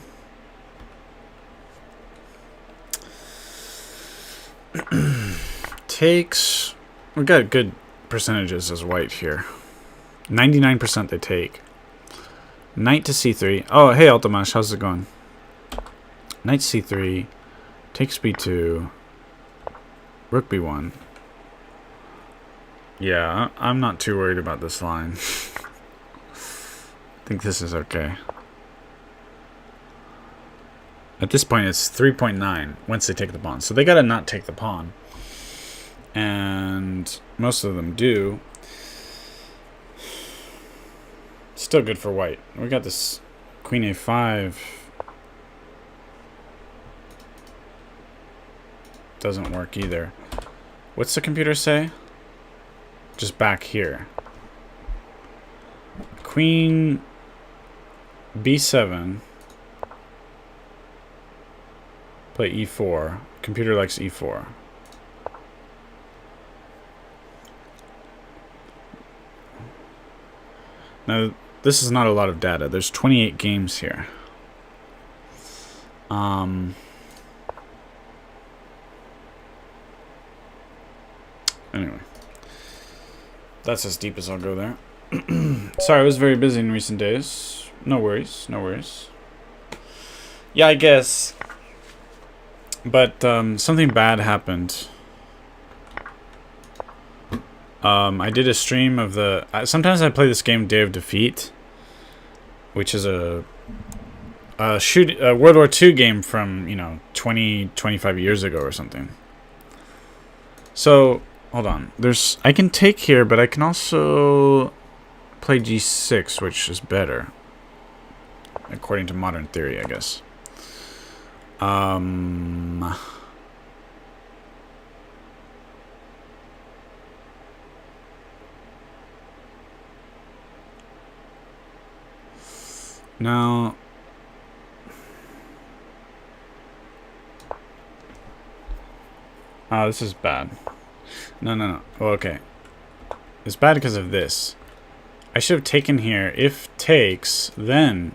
Takes. We got good percentages as white here. 99% they take. Knight to c3. Oh, hey, Altamash, how's it going? Knight c3. Takes b2. Rook b1. Yeah, I'm not too worried about this line. I think this is okay. At this point, it's 3.9 once they take the pawn. So they gotta not take the pawn. And most of them do. Still good for white. We got this queen a5. Doesn't work either. What's the computer say? Just back here. Queen b7. Play e4. Computer likes e4. Now, this is not a lot of data. There's 28 games here. Anyway. That's as deep as I'll go there. Sorry, I was very busy in recent days. No worries, no worries. Yeah, I guess. But something bad happened. I did a stream of the... sometimes I play this game Day of Defeat, which is a a World War II game from, you know, 25 years ago or something. So, hold on. I can take here, but I can also play g6, which is better. According to modern theory, I guess. Now, oh, this is bad. No. Oh, okay. It's bad because of this. I should have taken here. If takes, then...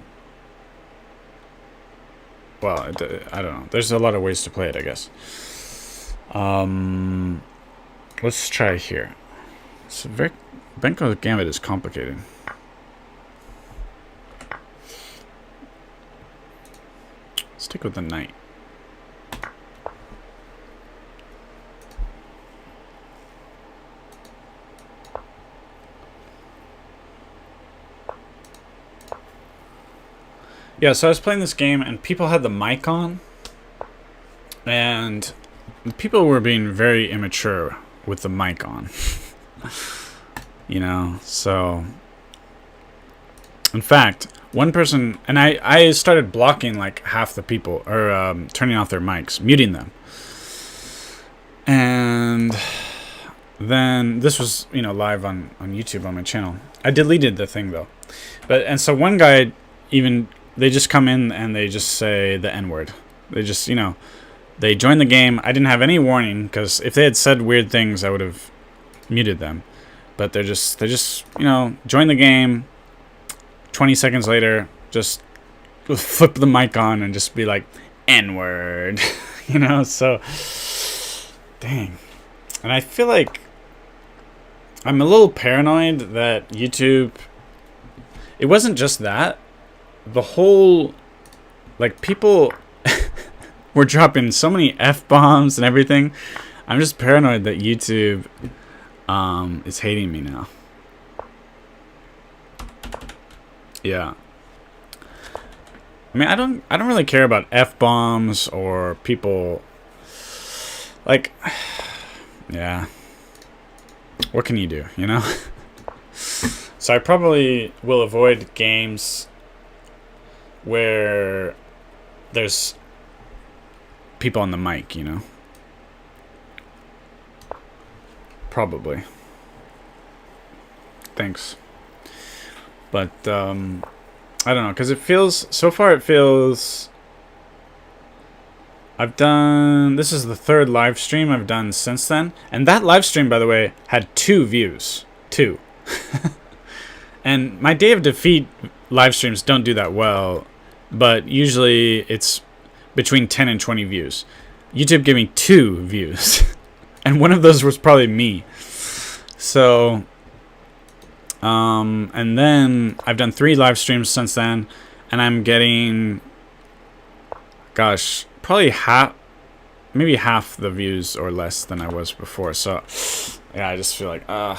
Well, I don't know. There's a lot of ways to play it, I guess. Let's try here. So Benko Gambit is complicated. Stick with the knight. Yeah, so I was playing this game and people had the mic on, and people were being very immature with the mic on. You know, so in fact, one person, and I started blocking like half the people, or turning off their mics, muting them. And then this was, you know, live on YouTube on my channel. I deleted the thing though. And so one guy even, they just come in and they just say the N-word. They just, you know, they join the game. I didn't have any warning, because if they had said weird things, I would have muted them. But they just, you know, join the game. 20 seconds later, just flip the mic on and just be like, N-word. You know, so, dang. And I feel like I'm a little paranoid that YouTube, it wasn't just that. The whole, like, people were dropping so many F-bombs and everything. I'm just paranoid that YouTube is hating me now. Yeah. I mean, I don't really care about F-bombs or people, like, yeah. What can you do, you know? So I probably will avoid games where there's people on the mic, you know? Probably. Thanks. But, I don't know, because it feels, so far it feels, this is the third live stream I've done since then. And that live stream, by the way, had 2 views. 2. And my Day of Defeat live streams don't do that well, but usually it's between 10 and 20 views. YouTube gave me 2 views, and one of those was probably me. So, and then I've done 3 live streams since then, and I'm getting, gosh, probably maybe half the views or less than I was before. So, yeah, I just feel like, I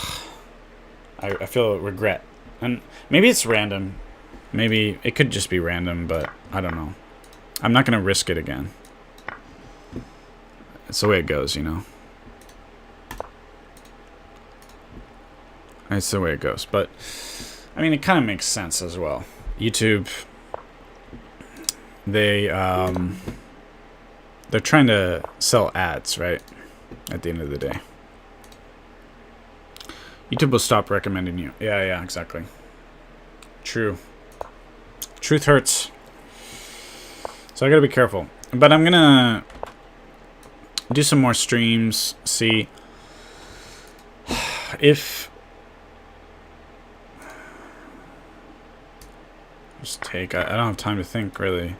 feel regret. And maybe it's random. Maybe it could just be random, but I don't know. I'm not going to risk it again. It's the way it goes, you know. It's the way it goes. But, I mean, it kind of makes sense as well. YouTube, they're trying to sell ads, right? At the end of the day. YouTube will stop recommending you. Yeah, exactly. True. Truth hurts. So I gotta be careful. But I'm gonna do some more streams, see if... Just take... I don't have time to think, really.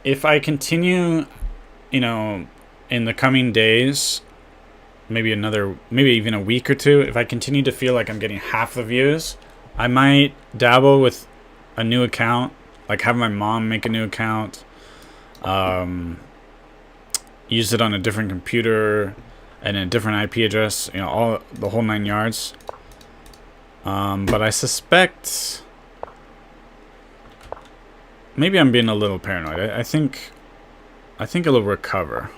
If I continue, you know, in the coming days, maybe even a week or 2, if I continue to feel like I'm getting half the views, I might dabble with a new account, like have my mom make a new account, use it on a different computer and a different IP address, you know, the whole 9 yards. But I suspect maybe I'm being a little paranoid. I think it'll recover.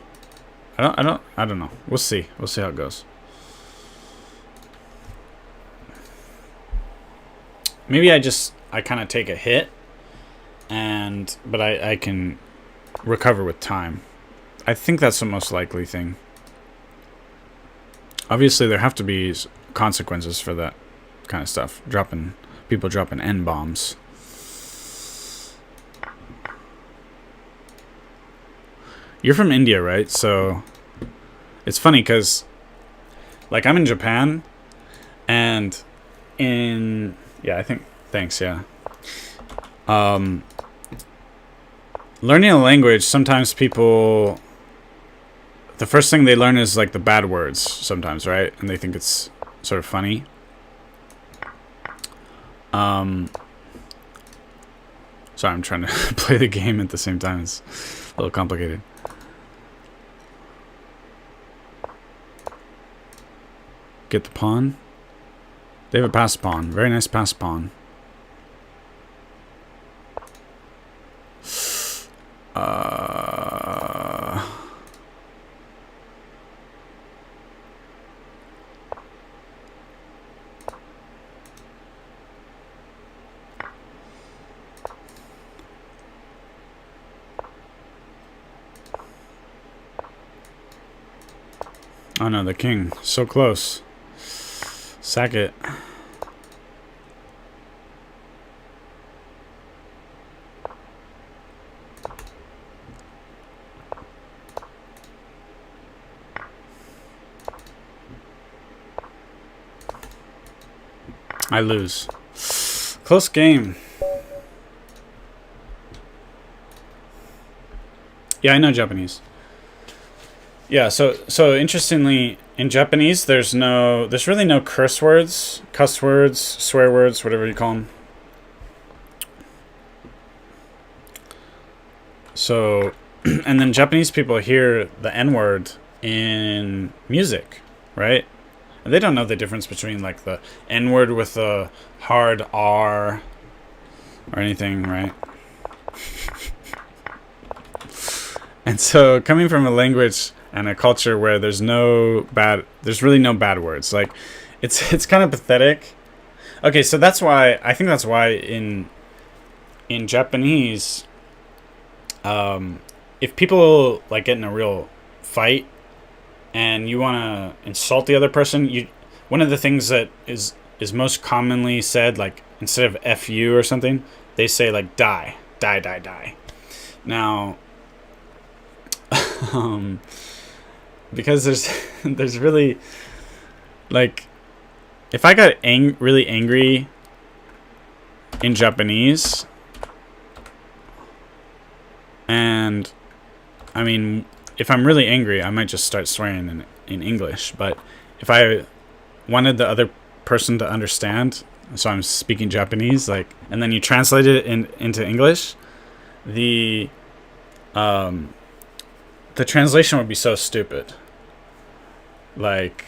I don't know. We'll see. We'll see how it goes. Maybe I kind of take a hit, but I can recover with time. I think that's the most likely thing. Obviously, there have to be consequences for that kind of stuff. People dropping N-bombs. You're from India, right? So it's funny because, like, I'm in Japan, and thanks, yeah. Learning a language, sometimes people, the first thing they learn is like the bad words sometimes, right? And they think it's sort of funny. Sorry, I'm trying to play the game at the same time. It's a little complicated. Get the pawn. They have a pass pawn. Very nice pass pawn. Oh no, the king. So close. Sack it. I lose. Close game. Yeah, I know Japanese. Yeah, so interestingly, in Japanese, there's really no cuss words, swear words, whatever you call them. So, and then Japanese people hear the N-word in music, right? And they don't know the difference between like the N-word with a hard R or anything, right? And so, coming from a language and a culture where there's really no bad words. Like, it's kind of pathetic. Okay, so I think that's why in Japanese, if people like get in a real fight and you want to insult the other person, one of the things that is most commonly said, like instead of F you or something, they say like die. Now, because there's really, like, if I got really angry in Japanese, and I mean, if I'm really angry, I might just start swearing in English. But if I wanted the other person to understand, so I'm speaking Japanese, like, and then you translate it into English, the translation would be so stupid. Like,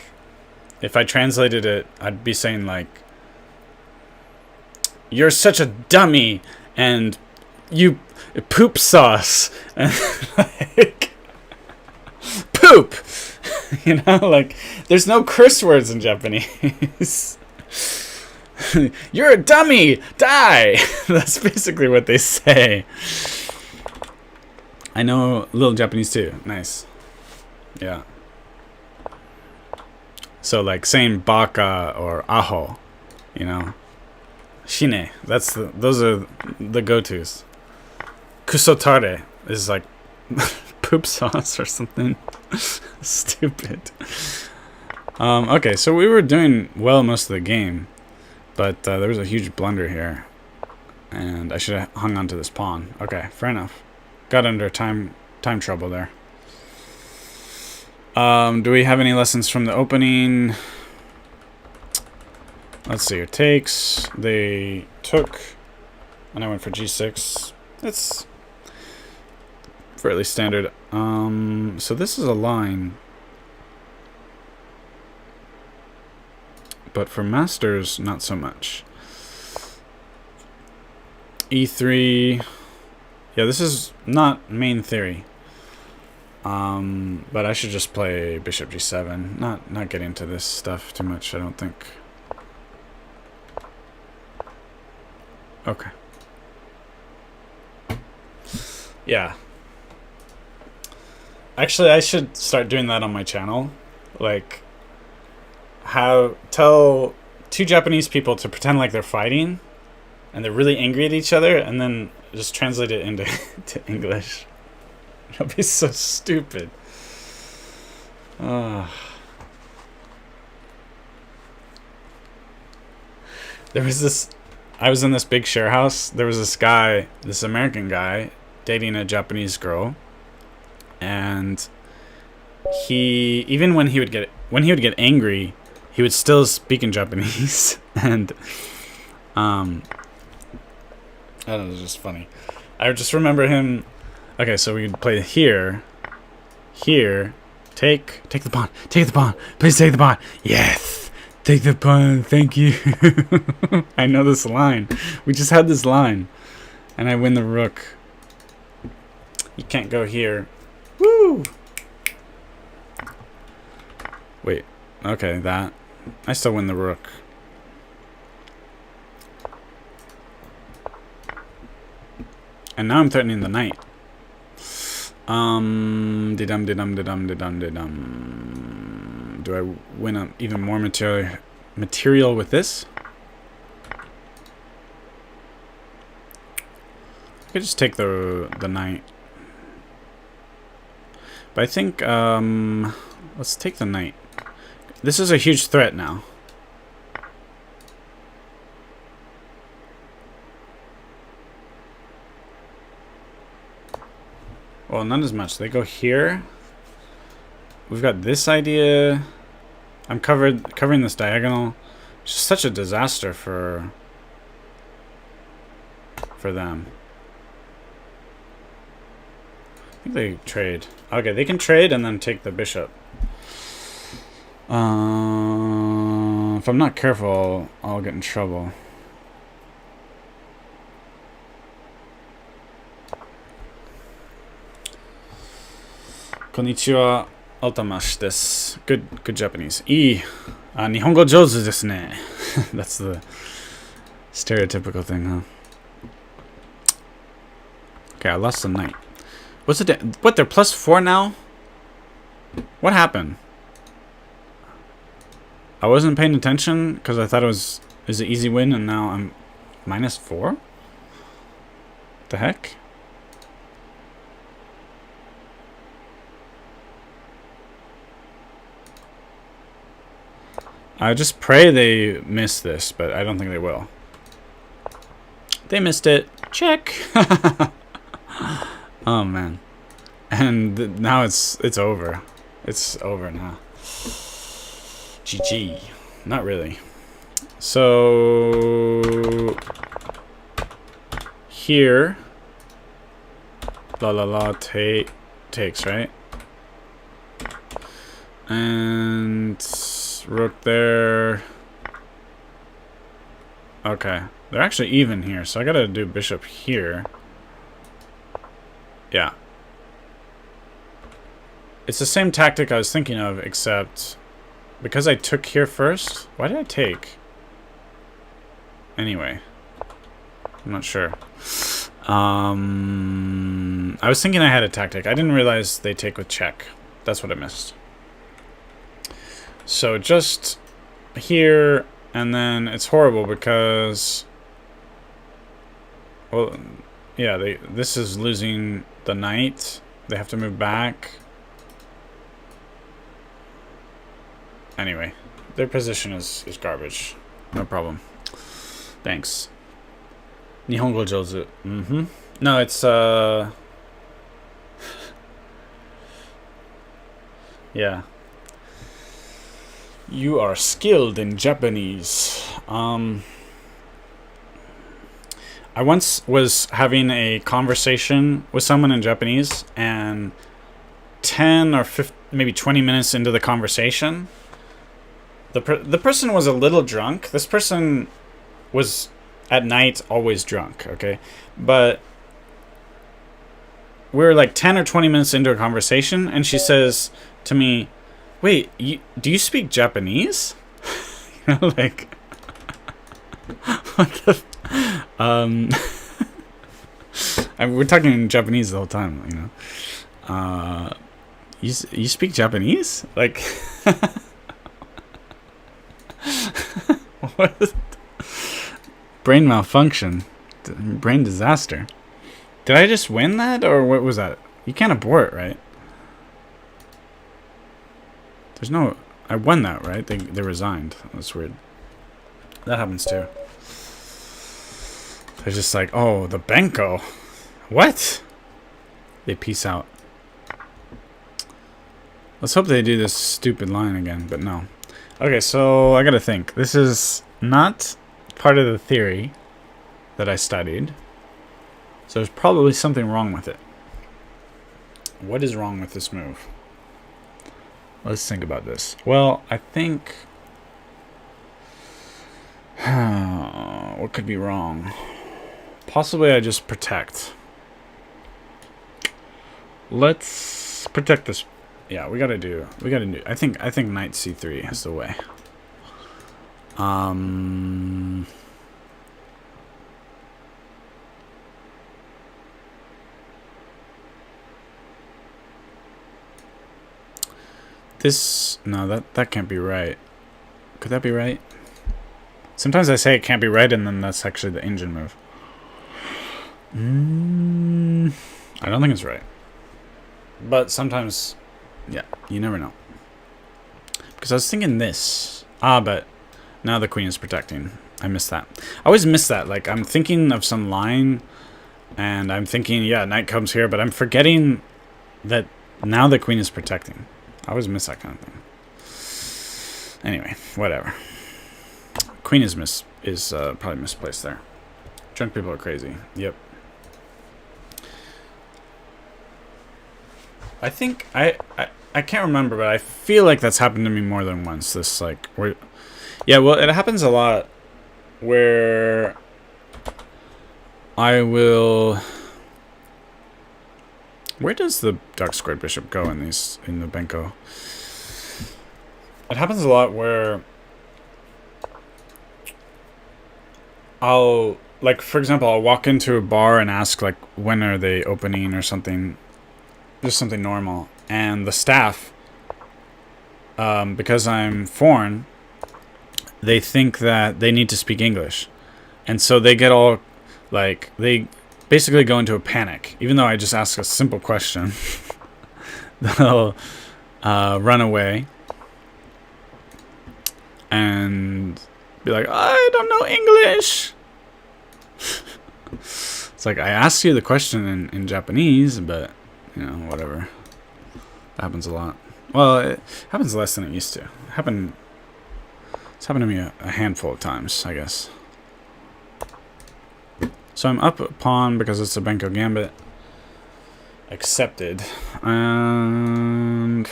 if I translated it, I'd be saying like, "You're such a dummy," and "You poop sauce," and like, poop. You know, like, there's no curse words in Japanese. "You're a dummy, die." That's basically what they say. I know a little Japanese too. Nice. Yeah. So like saying baka or aho, you know. Shine. Those are the go-tos. Kusotare is like poop sauce or something. Stupid. Okay, so we were doing well most of the game, but there was a huge blunder here, and I should have hung on to this pawn. Okay, fair enough. Got under time trouble there. Do we have any lessons from the opening? Let's see. Your takes. They took, and I went for g6. It's fairly standard. So this is a line. but for masters, not so much. E3. Yeah, this is not main theory. But I should just play bishop g7. Not get into this stuff too much, I don't think. Okay. Yeah. Actually, I should start doing that on my channel. Like, tell two Japanese people to pretend like they're fighting, and they're really angry at each other, and then just translate it into to English. That'd be so stupid. There was this... I was in this big share house. There was this guy, this American guy, dating a Japanese girl. And he... Even when he would get angry, he would still speak in Japanese. And... that was just funny. I just remember him... Okay, so we could play here. Here. Take the pawn. Take the pawn. Please take the pawn. Yes. Take the pawn. Thank you. I know this line. We just had this line. And I win the rook. You can't go here. Woo! Wait. Okay, that. I still win the rook. And now I'm threatening the knight. Do I win even more material with this? I could just take the knight. But I think let's take the knight. This is a huge threat now. Well, not as much. They go here. We've got this idea. I'm covering this diagonal. It's just such a disaster for them. I think they trade. Okay, they can trade and then take the bishop. If I'm not careful, I'll get in trouble. Konnichiwa, Altamash desu. Good Japanese. Nihongo jouzu desu ne. That's the stereotypical thing, huh? Okay, I lost the knight. What's it? What? They're +4 now? What happened? I wasn't paying attention because I thought it was an easy win, and now I'm -4. The heck? I just pray they miss this, but I don't think they will. They missed it. Check. Oh man. And now it's over. It's over now. GG. Not really. So here takes, right? And rook there. Okay. They're actually even here, so I gotta do bishop here. Yeah. It's the same tactic I was thinking of, except because I took here first. Why did I take? Anyway. I'm not sure. I was thinking I had a tactic. I didn't realize they take with check. That's what I missed. So just here, and then it's horrible because, well, yeah, this is losing the knight. They have to move back. Anyway, their position is garbage. No problem. Thanks. Nihongo jouzu. No, it's yeah. You are skilled in Japanese. I once was having a conversation with someone in Japanese, and 10 or 15, maybe 20 minutes into the conversation, the person was a little drunk. This person was at night always drunk, okay? But we were like 10 or 20 minutes into a conversation, and she says to me, "Wait, do you speak Japanese?" You know, like, what the... we're talking in Japanese the whole time, you know. You speak Japanese? Like, what is brain malfunction? Brain disaster. Did I just win that, or what was that? You can't abort, right? There's no... I won that, right? They resigned. That's weird. That happens too. They're just like, oh, the Benko. What? They peace out. Let's hope they do this stupid line again, but no. Okay, so I gotta think. This is not part of the theory that I studied. So there's probably something wrong with it. What is wrong with this move? Let's think about this. Well, I think... what could be wrong? Possibly I just protect. Let's protect this. Yeah, we gotta do. I think knight c3 is the way. No, that can't be right. Could that be right? Sometimes I say it can't be right, and then that's actually the engine move. I don't think it's right. But sometimes, yeah, you never know. Because I was thinking this. But now the queen is protecting. I missed that. I always miss that. Like, I'm thinking of some line, and I'm thinking, yeah, knight comes here, but I'm forgetting that now the queen is protecting. I always miss that kind of thing. Anyway, whatever. Queen is probably misplaced there. Drunk people are crazy. Yep. I think I can't remember, but I feel like that's happened to me more than once. This like where, yeah, well, it happens a lot where I will. Where does the dark squared bishop go in the Benko? It happens a lot where I'll, like, for example, I'll walk into a bar and ask, like, when are they opening or something, just something normal, and the staff, because I'm foreign, they think that they need to speak English, and so they get all, like, they basically go into a panic, even though I just ask a simple question. They'll run away and be like, I don't know English. It's like, I asked you the question in Japanese, but, you know, whatever. That happens a lot. Well, it happens less than it used to. It's happened to me a handful of times, I guess. So I'm up a pawn because it's a Benko Gambit. Accepted. And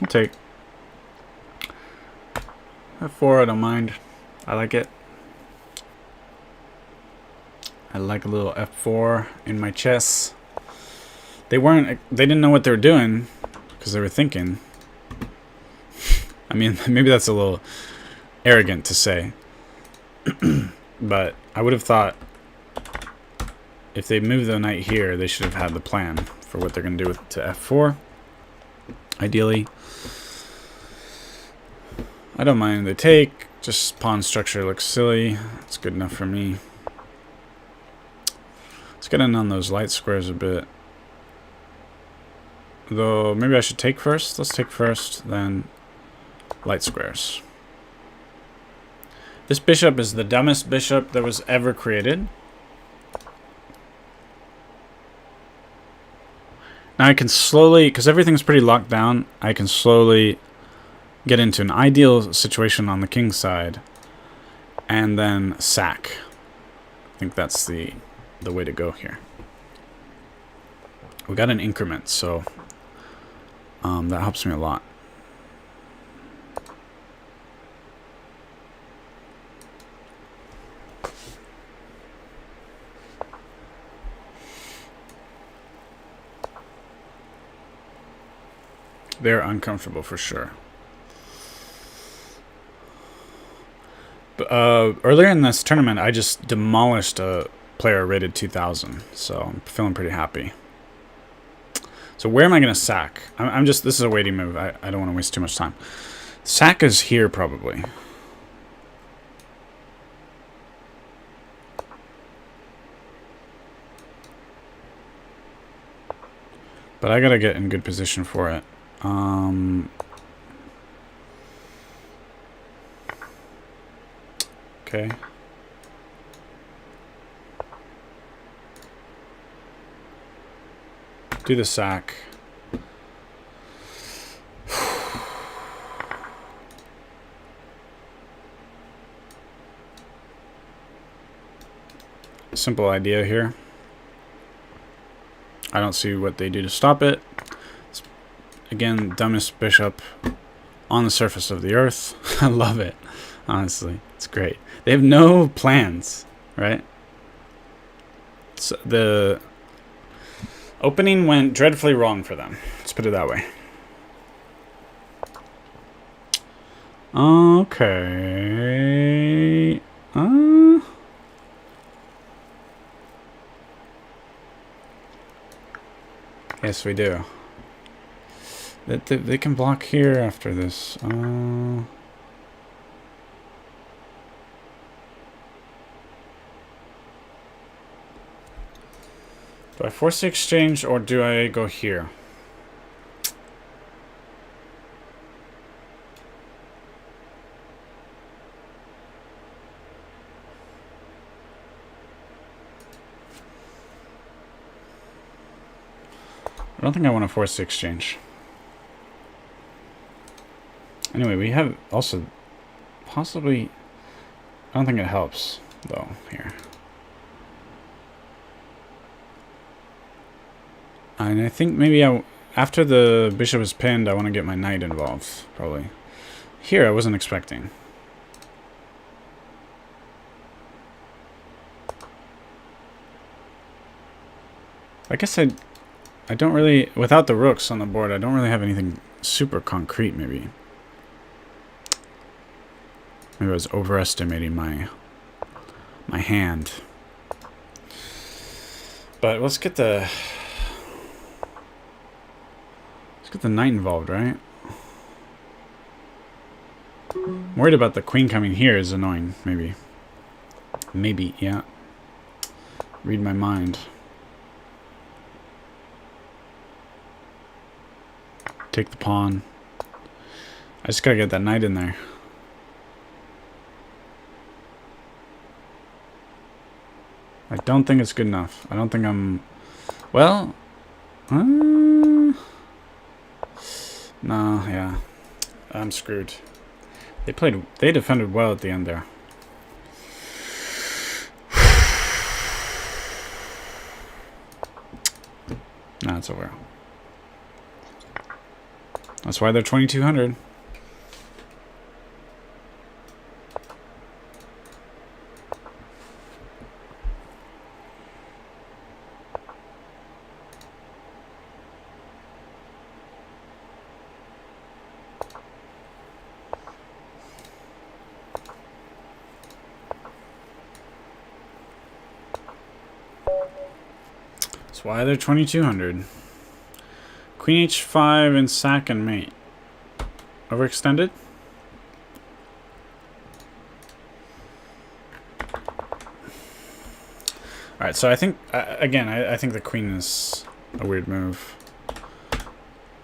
I'll take f4. I don't mind. I like it. I like a little f4 in my chess. They didn't know what they were doing because they were thinking. I mean, maybe that's a little arrogant to say. But I would have thought if they move the knight here, they should have had the plan for what they're going to do to f4. Ideally. I don't mind the take. Just pawn structure looks silly. It's good enough for me. Let's get in on those light squares a bit. Though, maybe I should take first. Let's take first, then light squares. This bishop is the dumbest bishop that was ever created. Now I can slowly, because everything's pretty locked down, I can slowly get into an ideal situation on the king's side and then sack. I think that's the way to go here. We got an increment, so that helps me a lot. They're uncomfortable for sure. But earlier in this tournament, I just demolished a player rated 2000, so I'm feeling pretty happy. So where am I going to sack? I'm just, this is a waiting move. I don't want to waste too much time. Sack is here probably. But I got to get in good position for it. Okay. Do the sack. Simple idea here. I don't see what they do to stop it. It's, again, dumbest bishop on the surface of the earth. I love it. Honestly, it's great. They have no plans, right? So the opening went dreadfully wrong for them. Let's put it that way. Okay. Yes, we do. They can block here after this. Do I force the exchange or do I go here? I don't think I want to force the exchange. Anyway, we have also possibly... I don't think it helps, though, here. And I think maybe after the bishop is pinned, I want to get my knight involved, probably. Here, I wasn't expecting. I guess I don't really, without the rooks on the board, I don't really have anything super concrete, maybe. Maybe I was overestimating my hand. But let's get the knight involved, right? I'm worried about the queen coming here is annoying, maybe. Maybe, yeah. Read my mind. Take the pawn. I just gotta get that knight in there. I don't think it's good enough. I don't think I'm... Well... no, yeah. I'm screwed. They defended well at the end there. Nah, it's over. That's why they're 2200. That's why they're 2200. Queen h5 and sack and mate. Overextended? Alright, so I think, again, I think the queen is a weird move.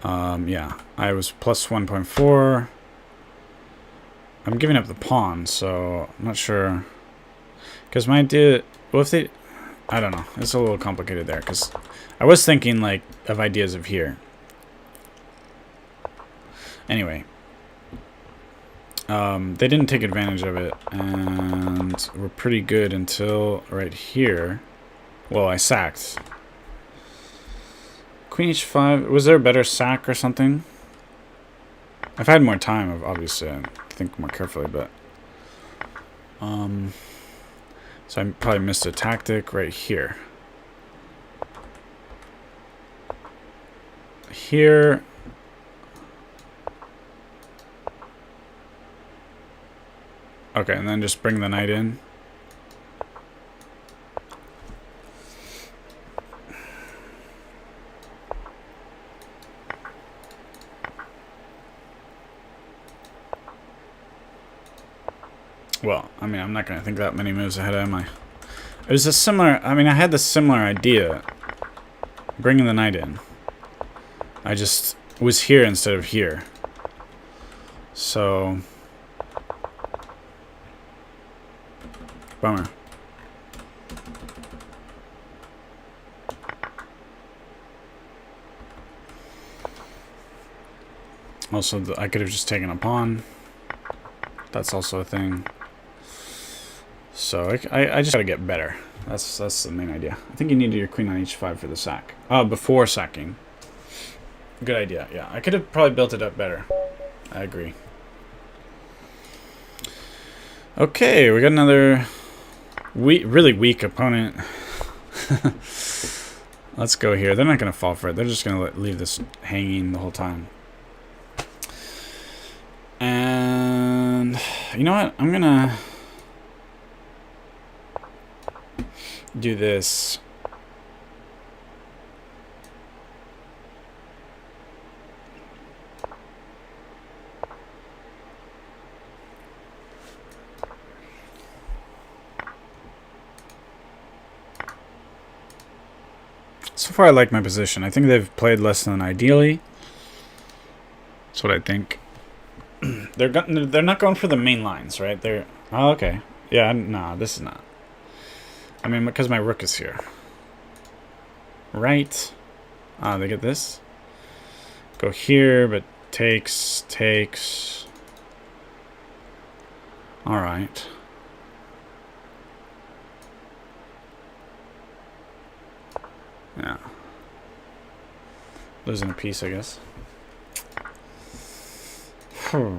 Yeah, I was plus 1.4. I'm giving up the pawn, so I'm not sure. Because my idea, well, if they, I don't know, it's a little complicated there, because I was thinking, like, of ideas of here. Anyway. They didn't take advantage of it, and we're pretty good until right here. Well, I sacked. Queen h5, was there a better sack or something? If I had more time, obviously, I'd think more carefully, but... So I probably missed a tactic right here. Okay, and then just bring the knight in. Well, I mean, I'm not going to think that many moves ahead, am I? It was a similar... I mean, I had this similar idea. Bringing the knight in. I just was here instead of here. So... Bummer. Also, I could have just taken a pawn. That's also a thing. So I just gotta get better. That's the main idea. I think you needed your queen on h5 for the sack. Before sacking. Good idea. Yeah, I could have probably built it up better. I agree. Okay, we got another really weak opponent. Let's go here. They're not gonna fall for it. They're just gonna leave this hanging the whole time. And you know what? I'm gonna do this. So far I like my position. I think they've played less than ideally. That's what I think. They're not going for the main lines, right? They're... Oh, okay. Yeah, no, this is not. I mean, because my rook is here. Right. They get this. Go here, but takes. Alright. Yeah. Losing a piece, I guess. Oh,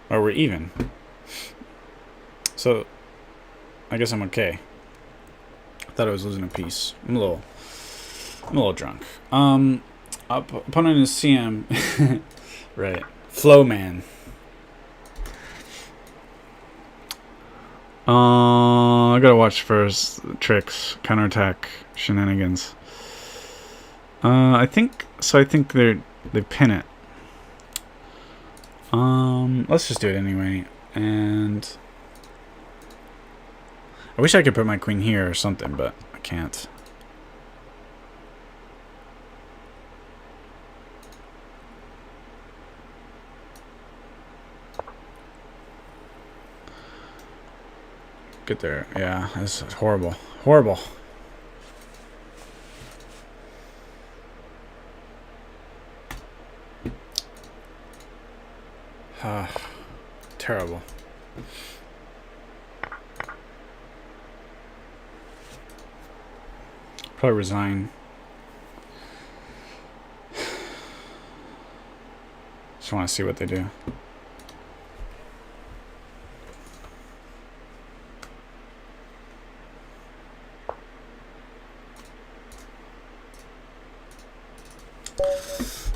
we're even. So, I guess I'm okay. I thought I was losing a piece. I'm a little drunk. Opponent is CM. Right. Flow man. I gotta watch first. Tricks, counterattack, shenanigans. I think they pin it. Let's just do it anyway. And I wish I could put my queen here or something, but I can't. Get there. Yeah, this is horrible. Horrible. Terrible. Probably resign. Just want to see what they do.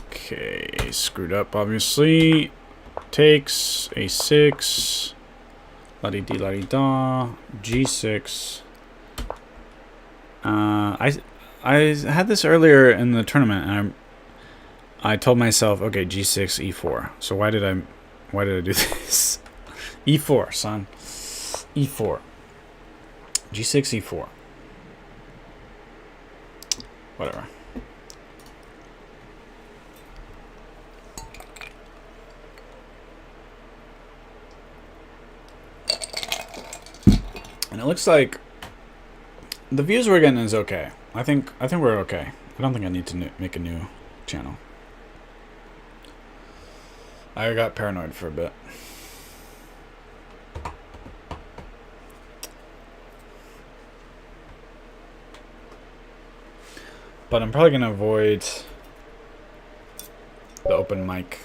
Okay, screwed up obviously. Takes a6, la-di-di la-di-da, g6. I had this earlier in the tournament, and I told myself, okay, g6, e4. So why did I do this? e4, son, e4, g6, e4. Whatever. And it looks like the views we're getting is okay. I think we're okay. I don't think I need to make a new channel. I got paranoid for a bit. But I'm probably going to avoid the open mic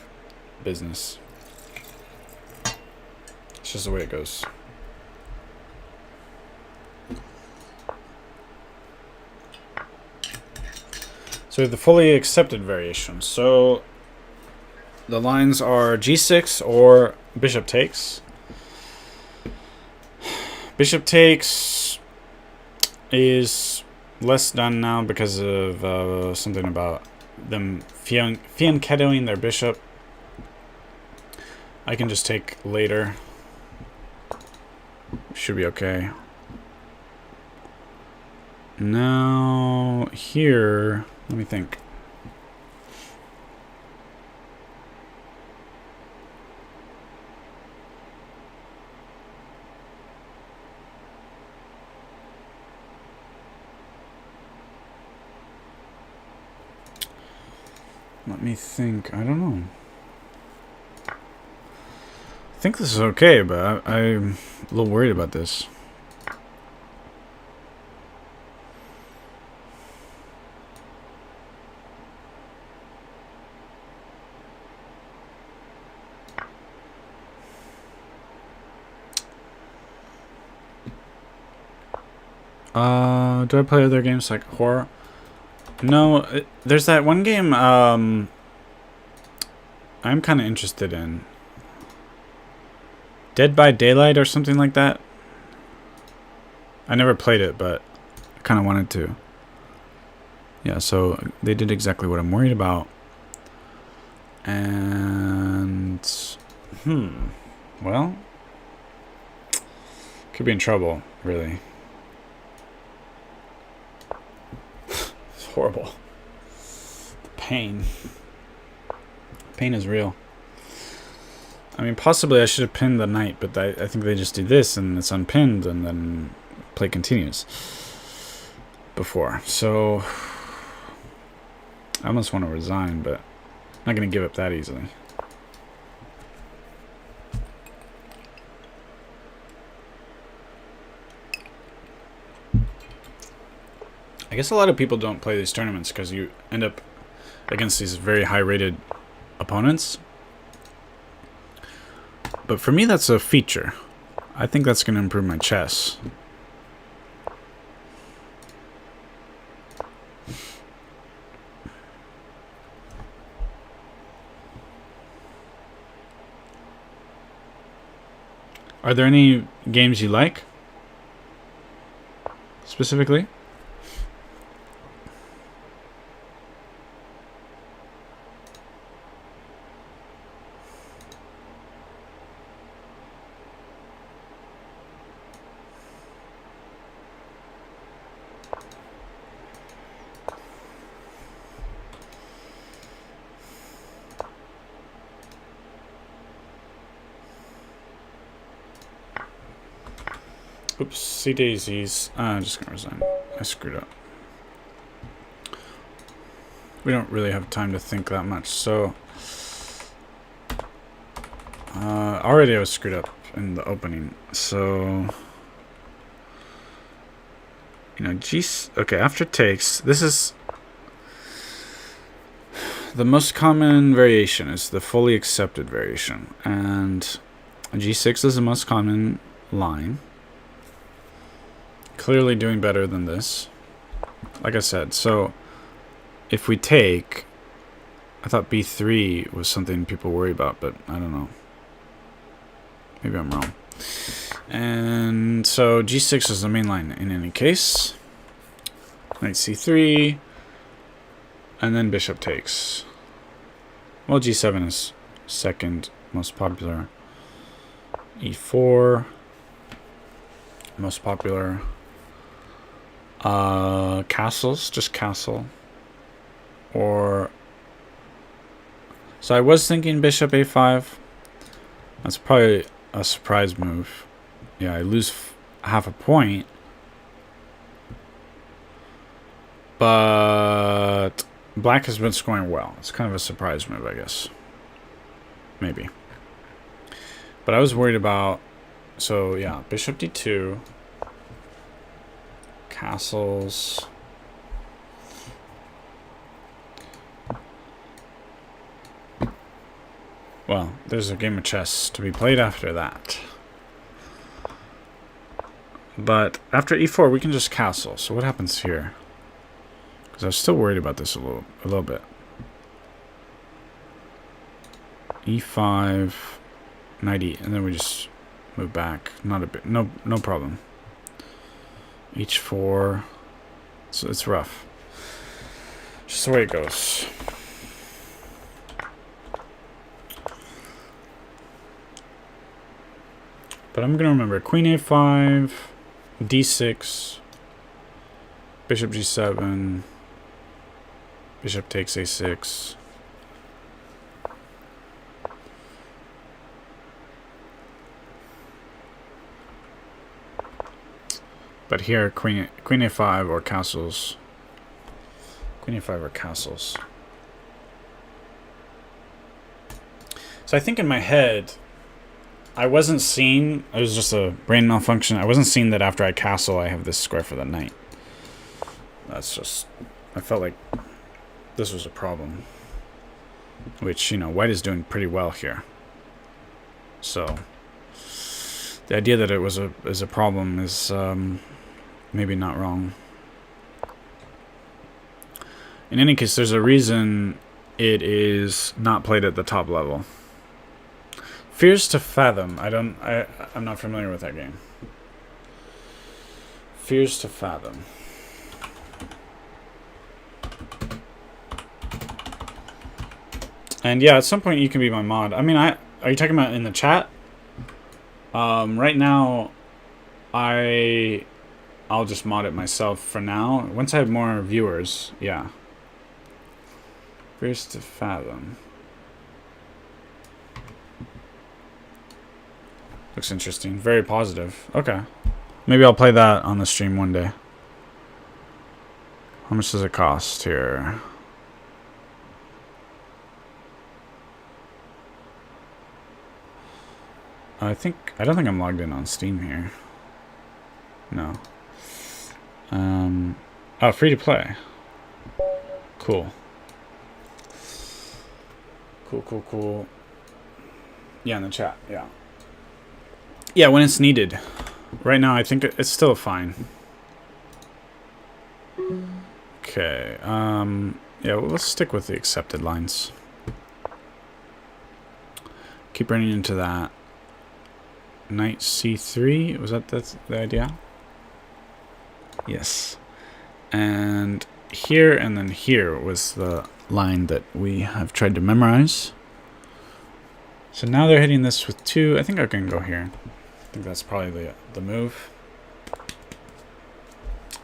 business. It's just the way it goes. So we have the fully accepted variation. So the lines are g6 or bishop takes. Bishop takes is less done now because of something about them fianchettoing their bishop. I can just take later. Should be okay. Now here, let me think. Let me think. I don't know. I think this is okay, but I'm a little worried about this. Do I play other games like horror? No, there's that one game I'm kind of interested in. Dead by Daylight or something like that. I never played it, but I kind of wanted to. Yeah, so they did exactly what I'm worried about. And well, could be in trouble, really. It's horrible. The pain. Pain is real. I mean, possibly I should have pinned the knight, but I think they just do this and it's unpinned and then play continues before. So I almost want to resign, but I'm not going to give up that easily. I guess a lot of people don't play these tournaments because you end up against these very high-rated opponents. But for me, that's a feature. I think that's going to improve my chess. Are there any games you like? Specifically? Oopsie daisies. I'm just gonna resign. I screwed up. We don't really have time to think that much, so already I was screwed up in the opening. So you know, okay, after takes, this is the most common variation, is the fully accepted variation, and G6 is the most common line. Clearly doing better than this, like I said. So if we take, I thought B3 was something people worry about, but I don't know, maybe I'm wrong. And so G6 is the main line in any case. Knight C3, and then bishop takes. Well, G7 is second most popular. E4, most popular. Castles, just castle. Or, so I was thinking bishop A5. That's probably a surprise move. Yeah, I lose half a point. But black has been scoring well. It's kind of a surprise move, I guess. Maybe. But I was worried about, so yeah, bishop D2. Castles. Well, there's a game of chess to be played after that. But after E4, we can just castle. So what happens here? Because I was still worried about this a little bit. E5. knight e, and then we just move back. Not a bit, no problem. H4. So it's rough. Just the way it goes. But I'm gonna remember queen a5, d6, bishop g7, bishop takes a6. But here, queen a5 or castles. Queen a5 or castles. So I think in my head, I wasn't seeing, it was just a brain malfunction. I wasn't seeing that after I castle, I have this square for the knight. That's just, I felt like this was a problem. Which, you know, white is doing pretty well here. So, the idea that it was a problem is maybe not wrong. In any case, there's a reason it is not played at the top level. Fears to Fathom. I'm not familiar with that game. Fears to Fathom. And yeah, at some point you can be my mod. I mean, are you talking about in the chat? Right now, I'll just mod it myself for now. Once I have more viewers, yeah. Fears to Fathom. Looks interesting. Very positive. Okay. Maybe I'll play that on the stream one day. How much does it cost here? I don't think I'm logged in on Steam here. No. Oh, free to play. Cool. Cool. Yeah, in the chat. Yeah. Yeah, when it's needed. Right now, I think it's still fine. Okay. Yeah, well, let's stick with the accepted lines. Keep running into that. Knight c3. Was that the idea? Yes. And here and then here was the line that we have tried to memorize. So now they're hitting this with 2. I think I can go here. I think that's probably the move.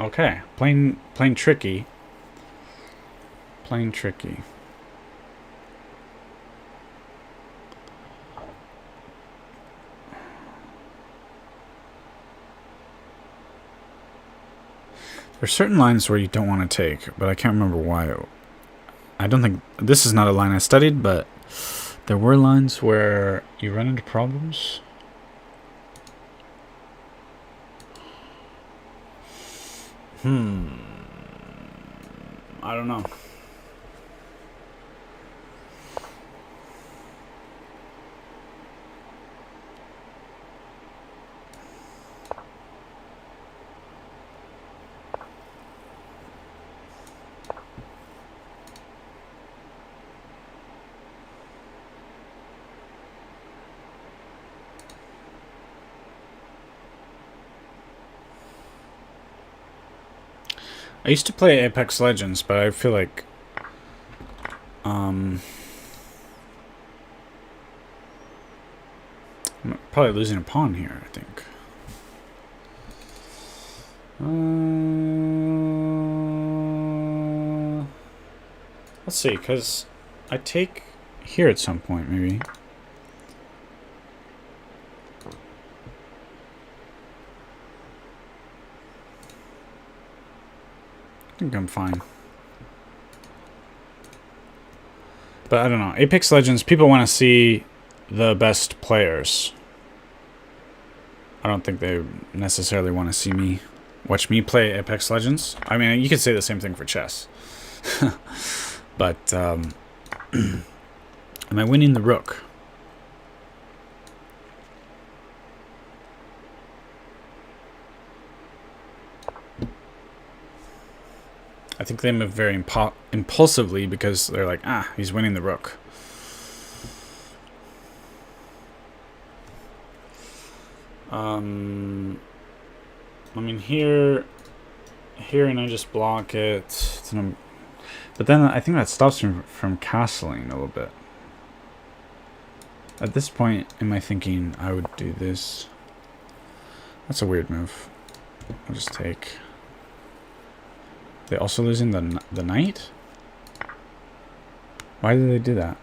Okay, plain tricky. Plain tricky. There's certain lines where you don't want to take, but I can't remember why. I don't think this is not a line I studied, but there were lines where you run into problems. I don't know. I used to play Apex Legends, but I feel like I'm probably losing a pawn here, I think. Let's see, because I take here at some point, maybe. I think I'm fine. But I don't know. Apex Legends, people want to see the best players. I don't think they necessarily want to see me, watch me play Apex Legends. I mean, you could say the same thing for chess. But, am I winning the rook? I think they move very impulsively because they're like, he's winning the rook. I mean, here, and I just block it. But then I think that stops me from castling a little bit. At this point in my thinking, I would do this. That's a weird move. I'll just take. They also losing the knight? Why did they do that?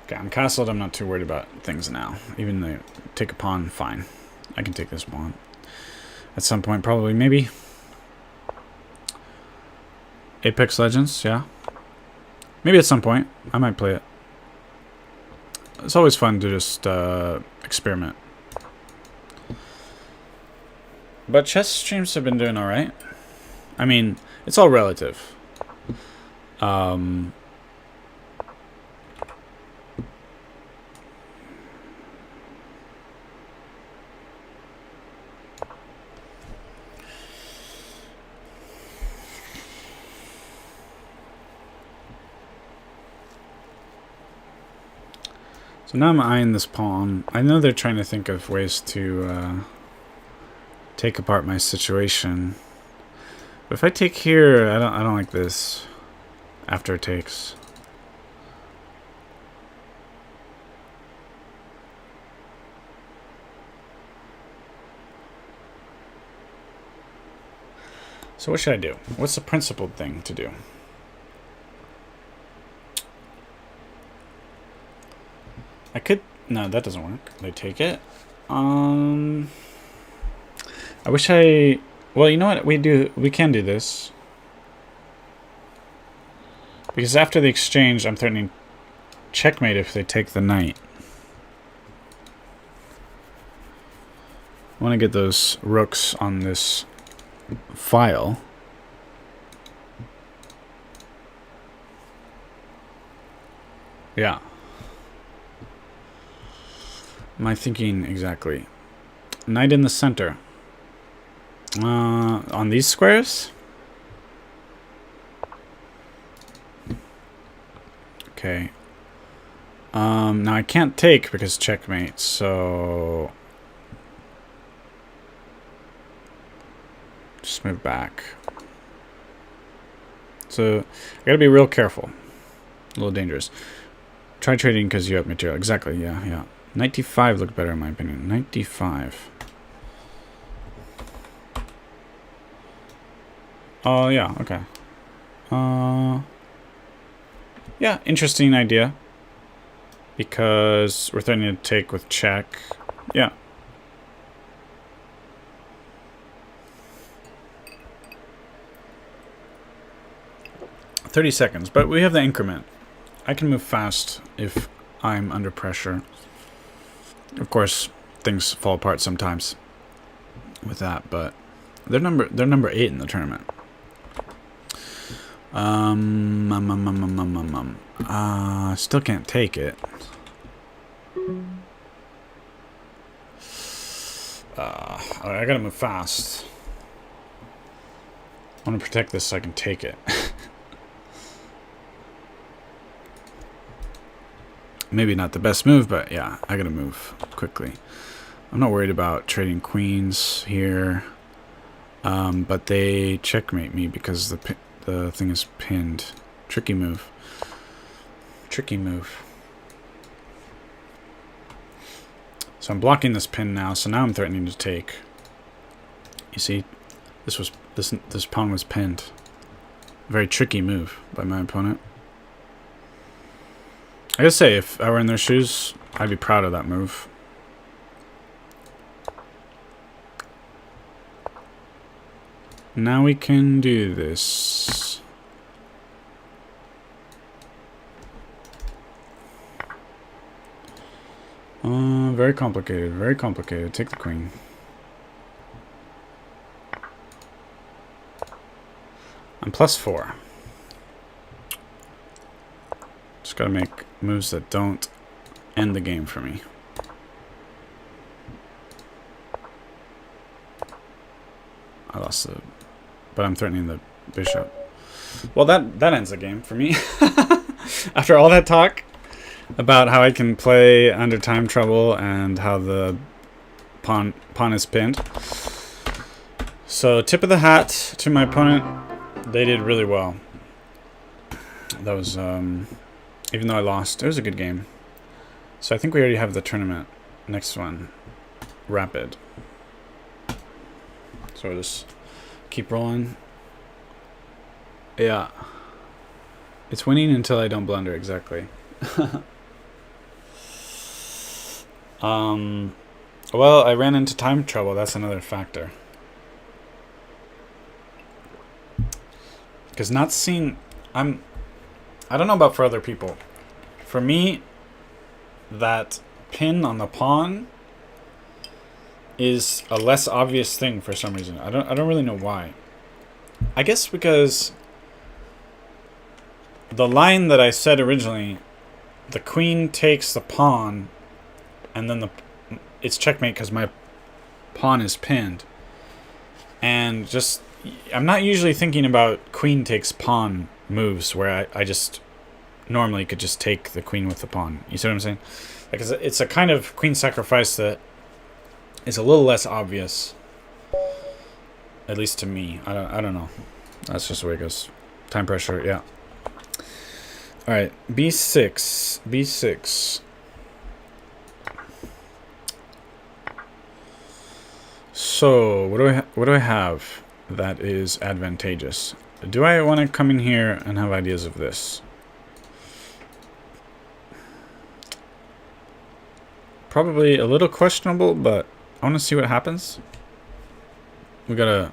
Okay, I'm castled. I'm not too worried about things now. Even though take a pawn, fine. I can take this pawn. At some point, probably, maybe. Apex Legends, yeah. Maybe at some point, I might play it. It's always fun to just experiment. But chess streams have been doing alright. I mean, it's all relative. So now I'm eyeing this pawn. I know they're trying to think of ways to take apart my situation. But if I take here, I don't like this. After it takes. So what should I do? What's the principled thing to do? I could... No, that doesn't work. They take it. I wish I... Well, you know what? We can do this. Because after the exchange, I'm threatening checkmate if they take the knight. I want to get those rooks on this file. Yeah. Am I thinking exactly? Knight in the center. On these squares? Okay. Now I can't take because checkmate, so... Just move back. So, I gotta be real careful. A little dangerous. Try trading because you have material. Exactly, yeah. Knight d5 looked better in my opinion. Knight d5. Oh, yeah, okay. Yeah, interesting idea. Because we're threatening to take with check. Yeah. $30 but we have the increment. I can move fast if I'm under pressure. Of course, things fall apart sometimes with that, but they're number 8 in the tournament. Still can't take it. I gotta move fast. I want to protect this so I can take it. Maybe not the best move, but yeah, I gotta move quickly. I'm not worried about trading queens here, but they checkmate me because the thing is pinned. Tricky move. Tricky move. So I'm blocking this pin now, so now I'm threatening to take. You see, this pawn was pinned. Very tricky move by my opponent. I gotta say, if I were in their shoes, I'd be proud of that move. Now we can do this. Very complicated, very complicated. Take the queen. I'm +4. Just gotta make moves that don't end the game for me. I lost the... But I'm threatening the bishop. Well, that ends the game for me. After all that talk about how I can play under time trouble and how the pawn is pinned. So tip of the hat to my opponent. They did really well. That was, even though I lost, it was a good game. So I think we already have the tournament. Next one, rapid. So we'll just keep rolling. Yeah. It's winning until I don't blunder, exactly. Well, I ran into time trouble. That's another factor. Because not seeing... I don't know about for other people. For me, that pin on the pawn is a less obvious thing for some reason. I don't really know why. I guess because the line that I said originally, the queen takes the pawn, and then it's checkmate because my pawn is pinned. And just, I'm not usually thinking about queen takes pawn moves where I just normally could just take the queen with the pawn. You see what I'm saying? Like it's a kind of queen sacrifice that is a little less obvious, at least to me. I don't know. That's just the way it goes. Time pressure, yeah. All right, b6, b6. So what do I have that is advantageous? Do I want to come in here and have ideas of this? Probably a little questionable, but I want to see what happens. We gotta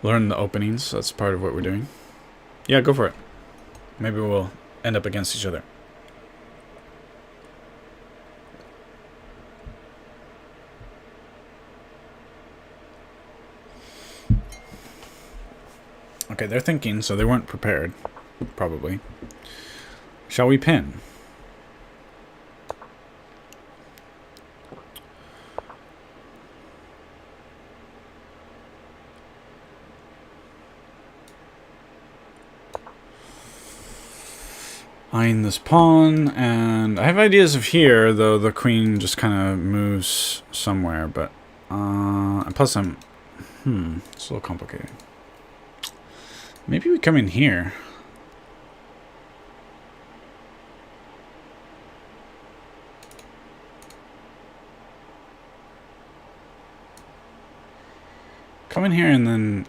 learn the openings. That's part of what we're doing. Yeah, go for it. Maybe we'll end up against each other. Okay, they're thinking, so they weren't prepared. Probably. Shall we pin? Eyeing this pawn, and I have ideas of here, though the queen just kind of moves somewhere, but plus I'm it's a little complicated. Maybe we come in here. Come in here and then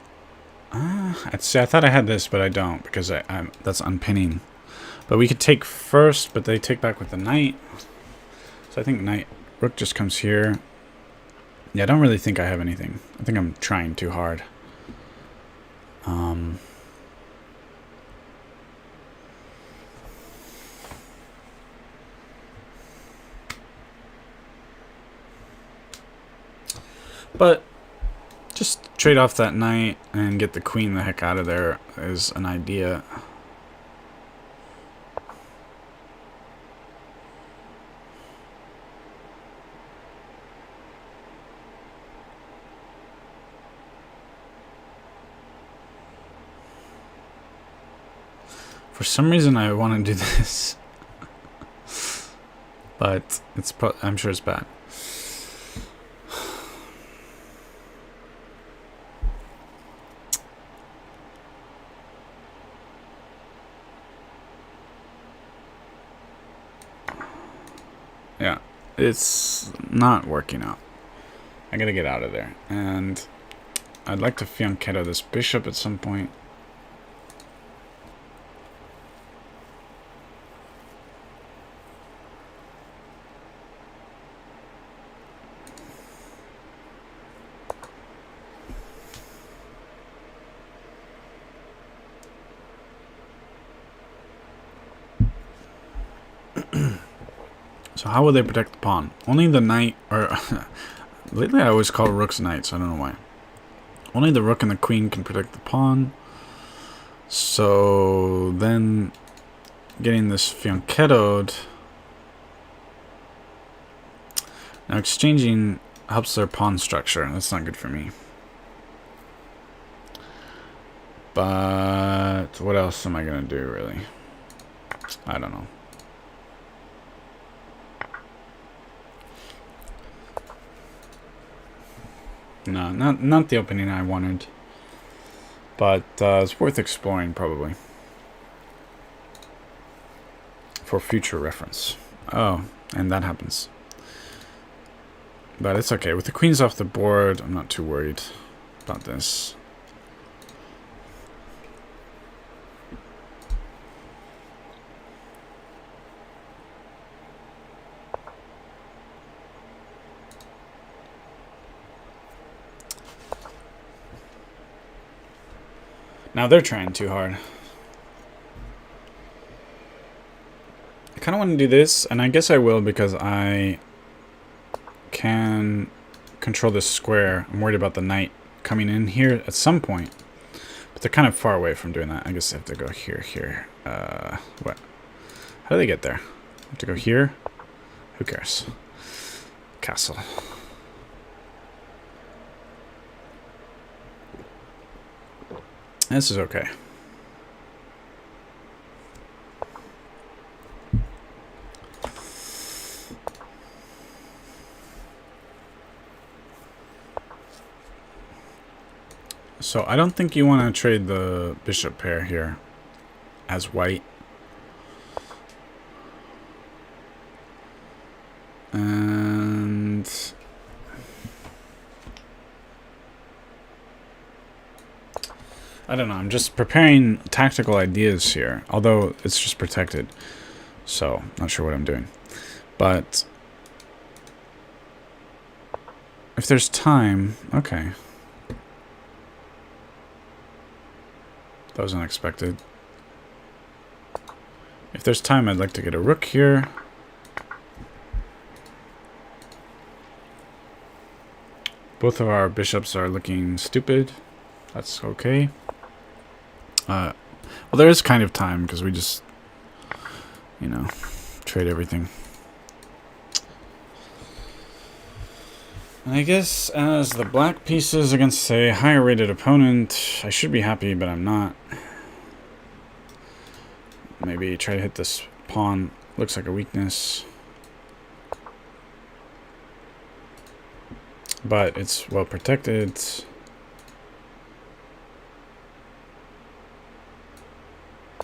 see, I thought I had this, but I don't, because that's unpinning. But we could take first, but they take back with the knight. So I think knight, rook just comes here. Yeah, I don't really think I have anything. I think I'm trying too hard. But just trade off that knight and get the queen the heck out of there is an idea. For some reason I want to do this. But I'm sure it's bad. Yeah, it's not working out. I gotta get out of there. And I'd like to fianchetto this bishop at some point. So how will they protect the pawn? Only the knight, or lately I always call rooks knights, I don't know why. Only the rook and the queen can protect the pawn. So then getting this fianchettoed. Now exchanging helps their pawn structure. That's not good for me. But what else am I going to do, really? I don't know. No, not the opening I wanted. But it's worth exploring, probably. For future reference. Oh, and that happens. But it's okay. With the queens off the board, I'm not too worried about this. Now they're trying too hard. I kind of want to do this, and I guess I will because I can control this square. I'm worried about the knight coming in here at some point. But they're kind of far away from doing that. I guess I have to go here. What? How do they get there? I have to go here? Who cares? Castle. This is okay. So I don't think you want to trade the bishop pair here as white. And I don't know, I'm just preparing tactical ideas here, although it's just protected. So, not sure what I'm doing. But if there's time, okay. That was unexpected. If there's time, I'd like to get a rook here. Both of our bishops are looking stupid. That's okay. Well, there is kind of time because we just, you know, trade everything. And I guess as the black pieces against a higher rated opponent, I should be happy, but I'm not. Maybe try to hit this pawn. Looks like a weakness. But it's well protected.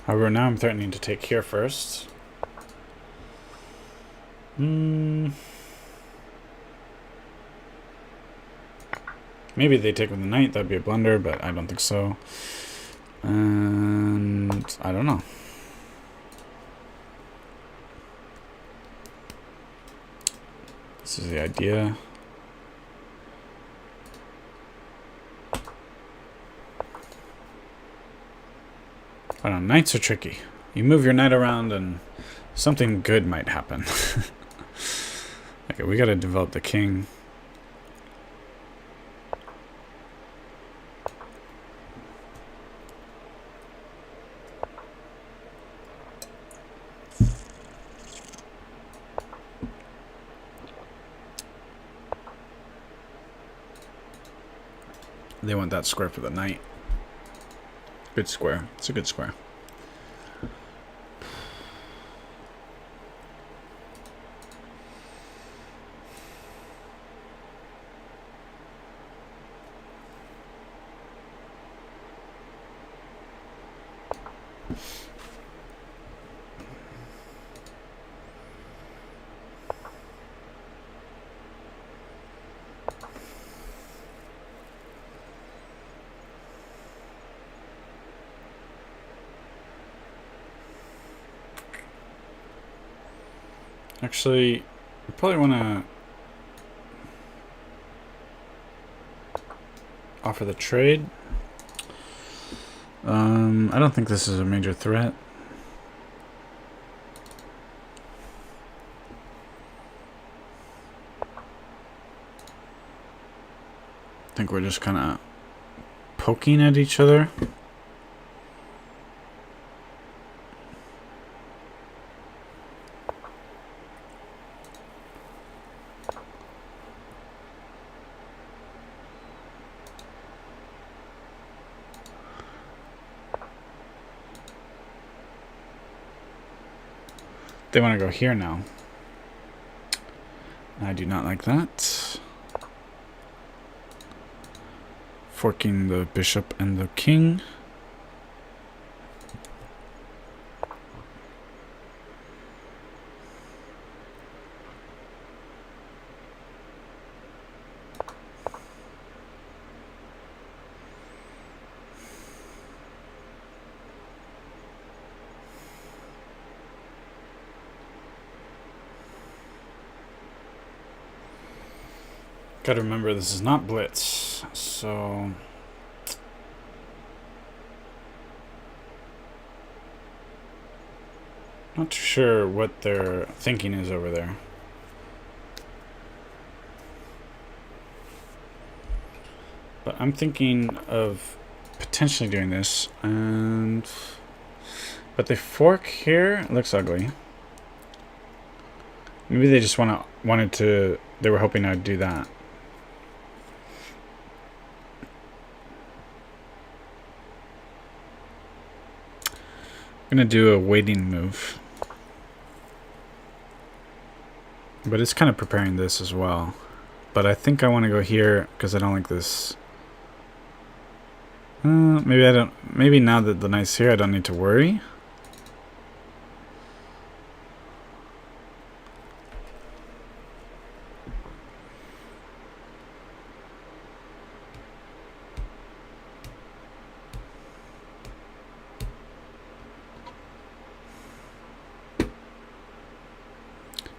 However, now I'm threatening to take here first. Maybe they take with the knight. That'd be a blunder, but I don't think so. And I don't know. This is the idea. I don't know, knights are tricky. You move your knight around and something good might happen. Okay, we gotta develop the king. They want that square for the knight. Good square. It's a good square. Actually, I probably want to offer the trade. I don't think this is a major threat. I think we're just kind of poking at each other. They want to go here now. I do not like that. Forking the bishop and the king. Gotta remember this is not blitz, so not too sure what their thinking is over there. But I'm thinking of potentially doing this, but they fork here. It looks ugly. Maybe they just they were hoping I'd do that. I'm gonna do a waiting move, but it's kind of preparing this as well. But I think I want to go here because I don't like this. Maybe I don't. Maybe now that the knight's here, I don't need to worry.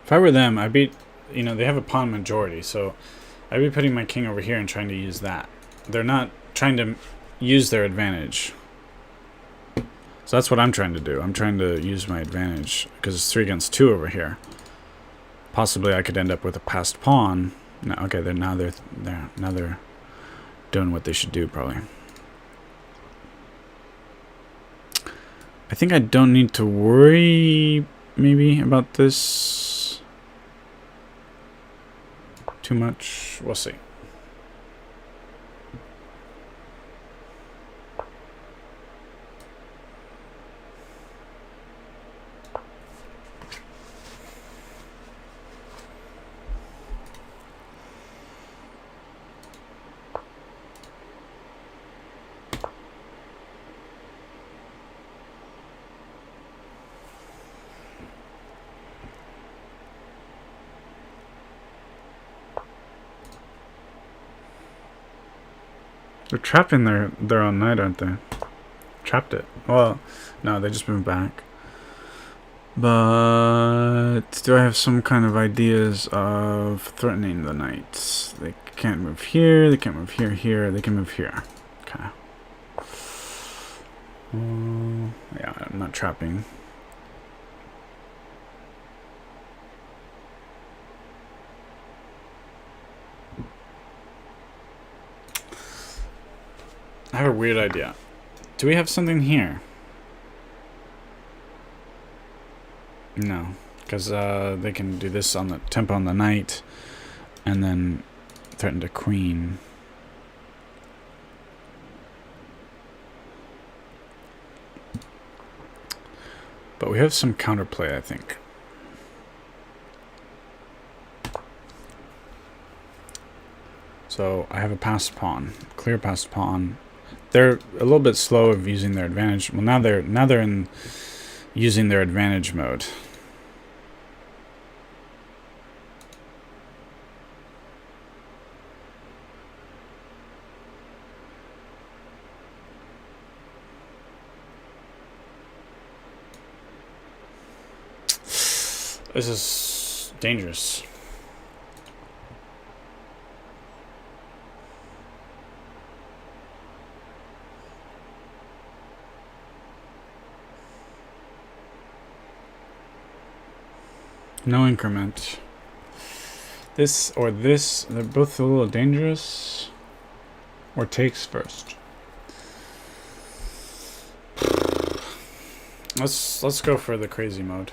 If I were them, I'd be, they have a pawn majority, so I'd be putting my king over here and trying to use that. They're not trying to use their advantage. So that's what I'm trying to do. I'm trying to use my advantage because it's 3 against 2 over here. Possibly I could end up with a passed pawn. No, okay, now they're doing what they should do probably. I think I don't need to worry maybe about this too much. We'll see. They're trapping their own knight, aren't they? Trapped it. Well, no, they just moved back. But do I have some kind of ideas of threatening the knights? They can't move here. They can't move here. They can move here. Okay. Yeah, I'm not trapping. I have a weird idea. Do we have something here? No, because they can do this on the tempo on the knight, and then threaten to queen. But we have some counterplay, I think. So I have a passed pawn, clear passed pawn. They're a little bit slow of using their advantage. Well, now they're in using their advantage mode. This is dangerous. No increment. This or this, they're both a little dangerous. Or takes first. Let's go for the crazy mode.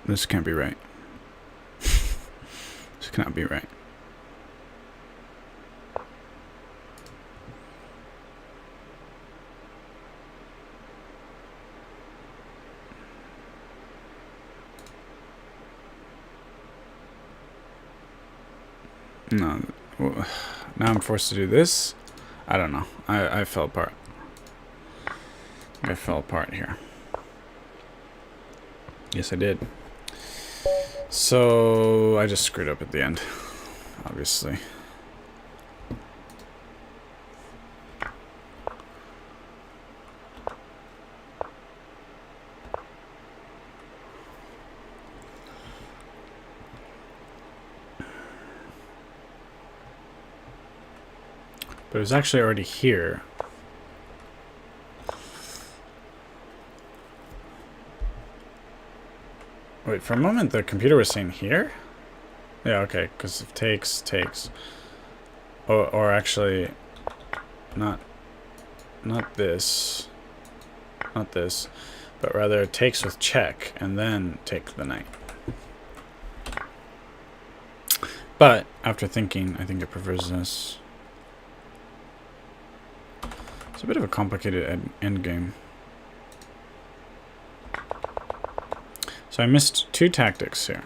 This can't be right. This cannot be right. No. Now I'm forced to do this. I don't know. I fell apart. I fell apart here. Yes, I did. So I just screwed up at the end, obviously. But it was actually already here. Wait, for a moment the computer was saying here? Yeah, okay, because if takes. Or actually, not this. Not this. But rather takes with check, and then take the knight. But, after thinking, I think it prefers this. It's a bit of a complicated endgame. So I missed two tactics here.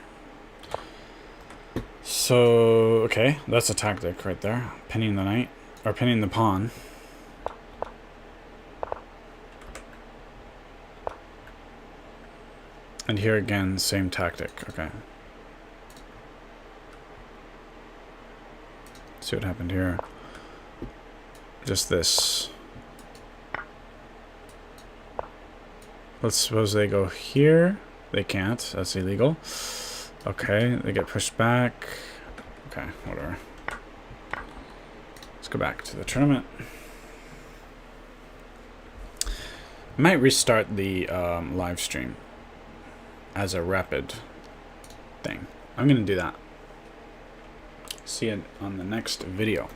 So, okay, that's a tactic right there. Pinning the knight, or pinning the pawn. And here again, same tactic, okay. See what happened here. Just this. Let's suppose they go here. They can't. That's illegal. Okay, they get pushed back. Okay, whatever. Let's go back to the tournament. I might restart the live stream as a rapid thing. I'm going to do that. See you on the next video.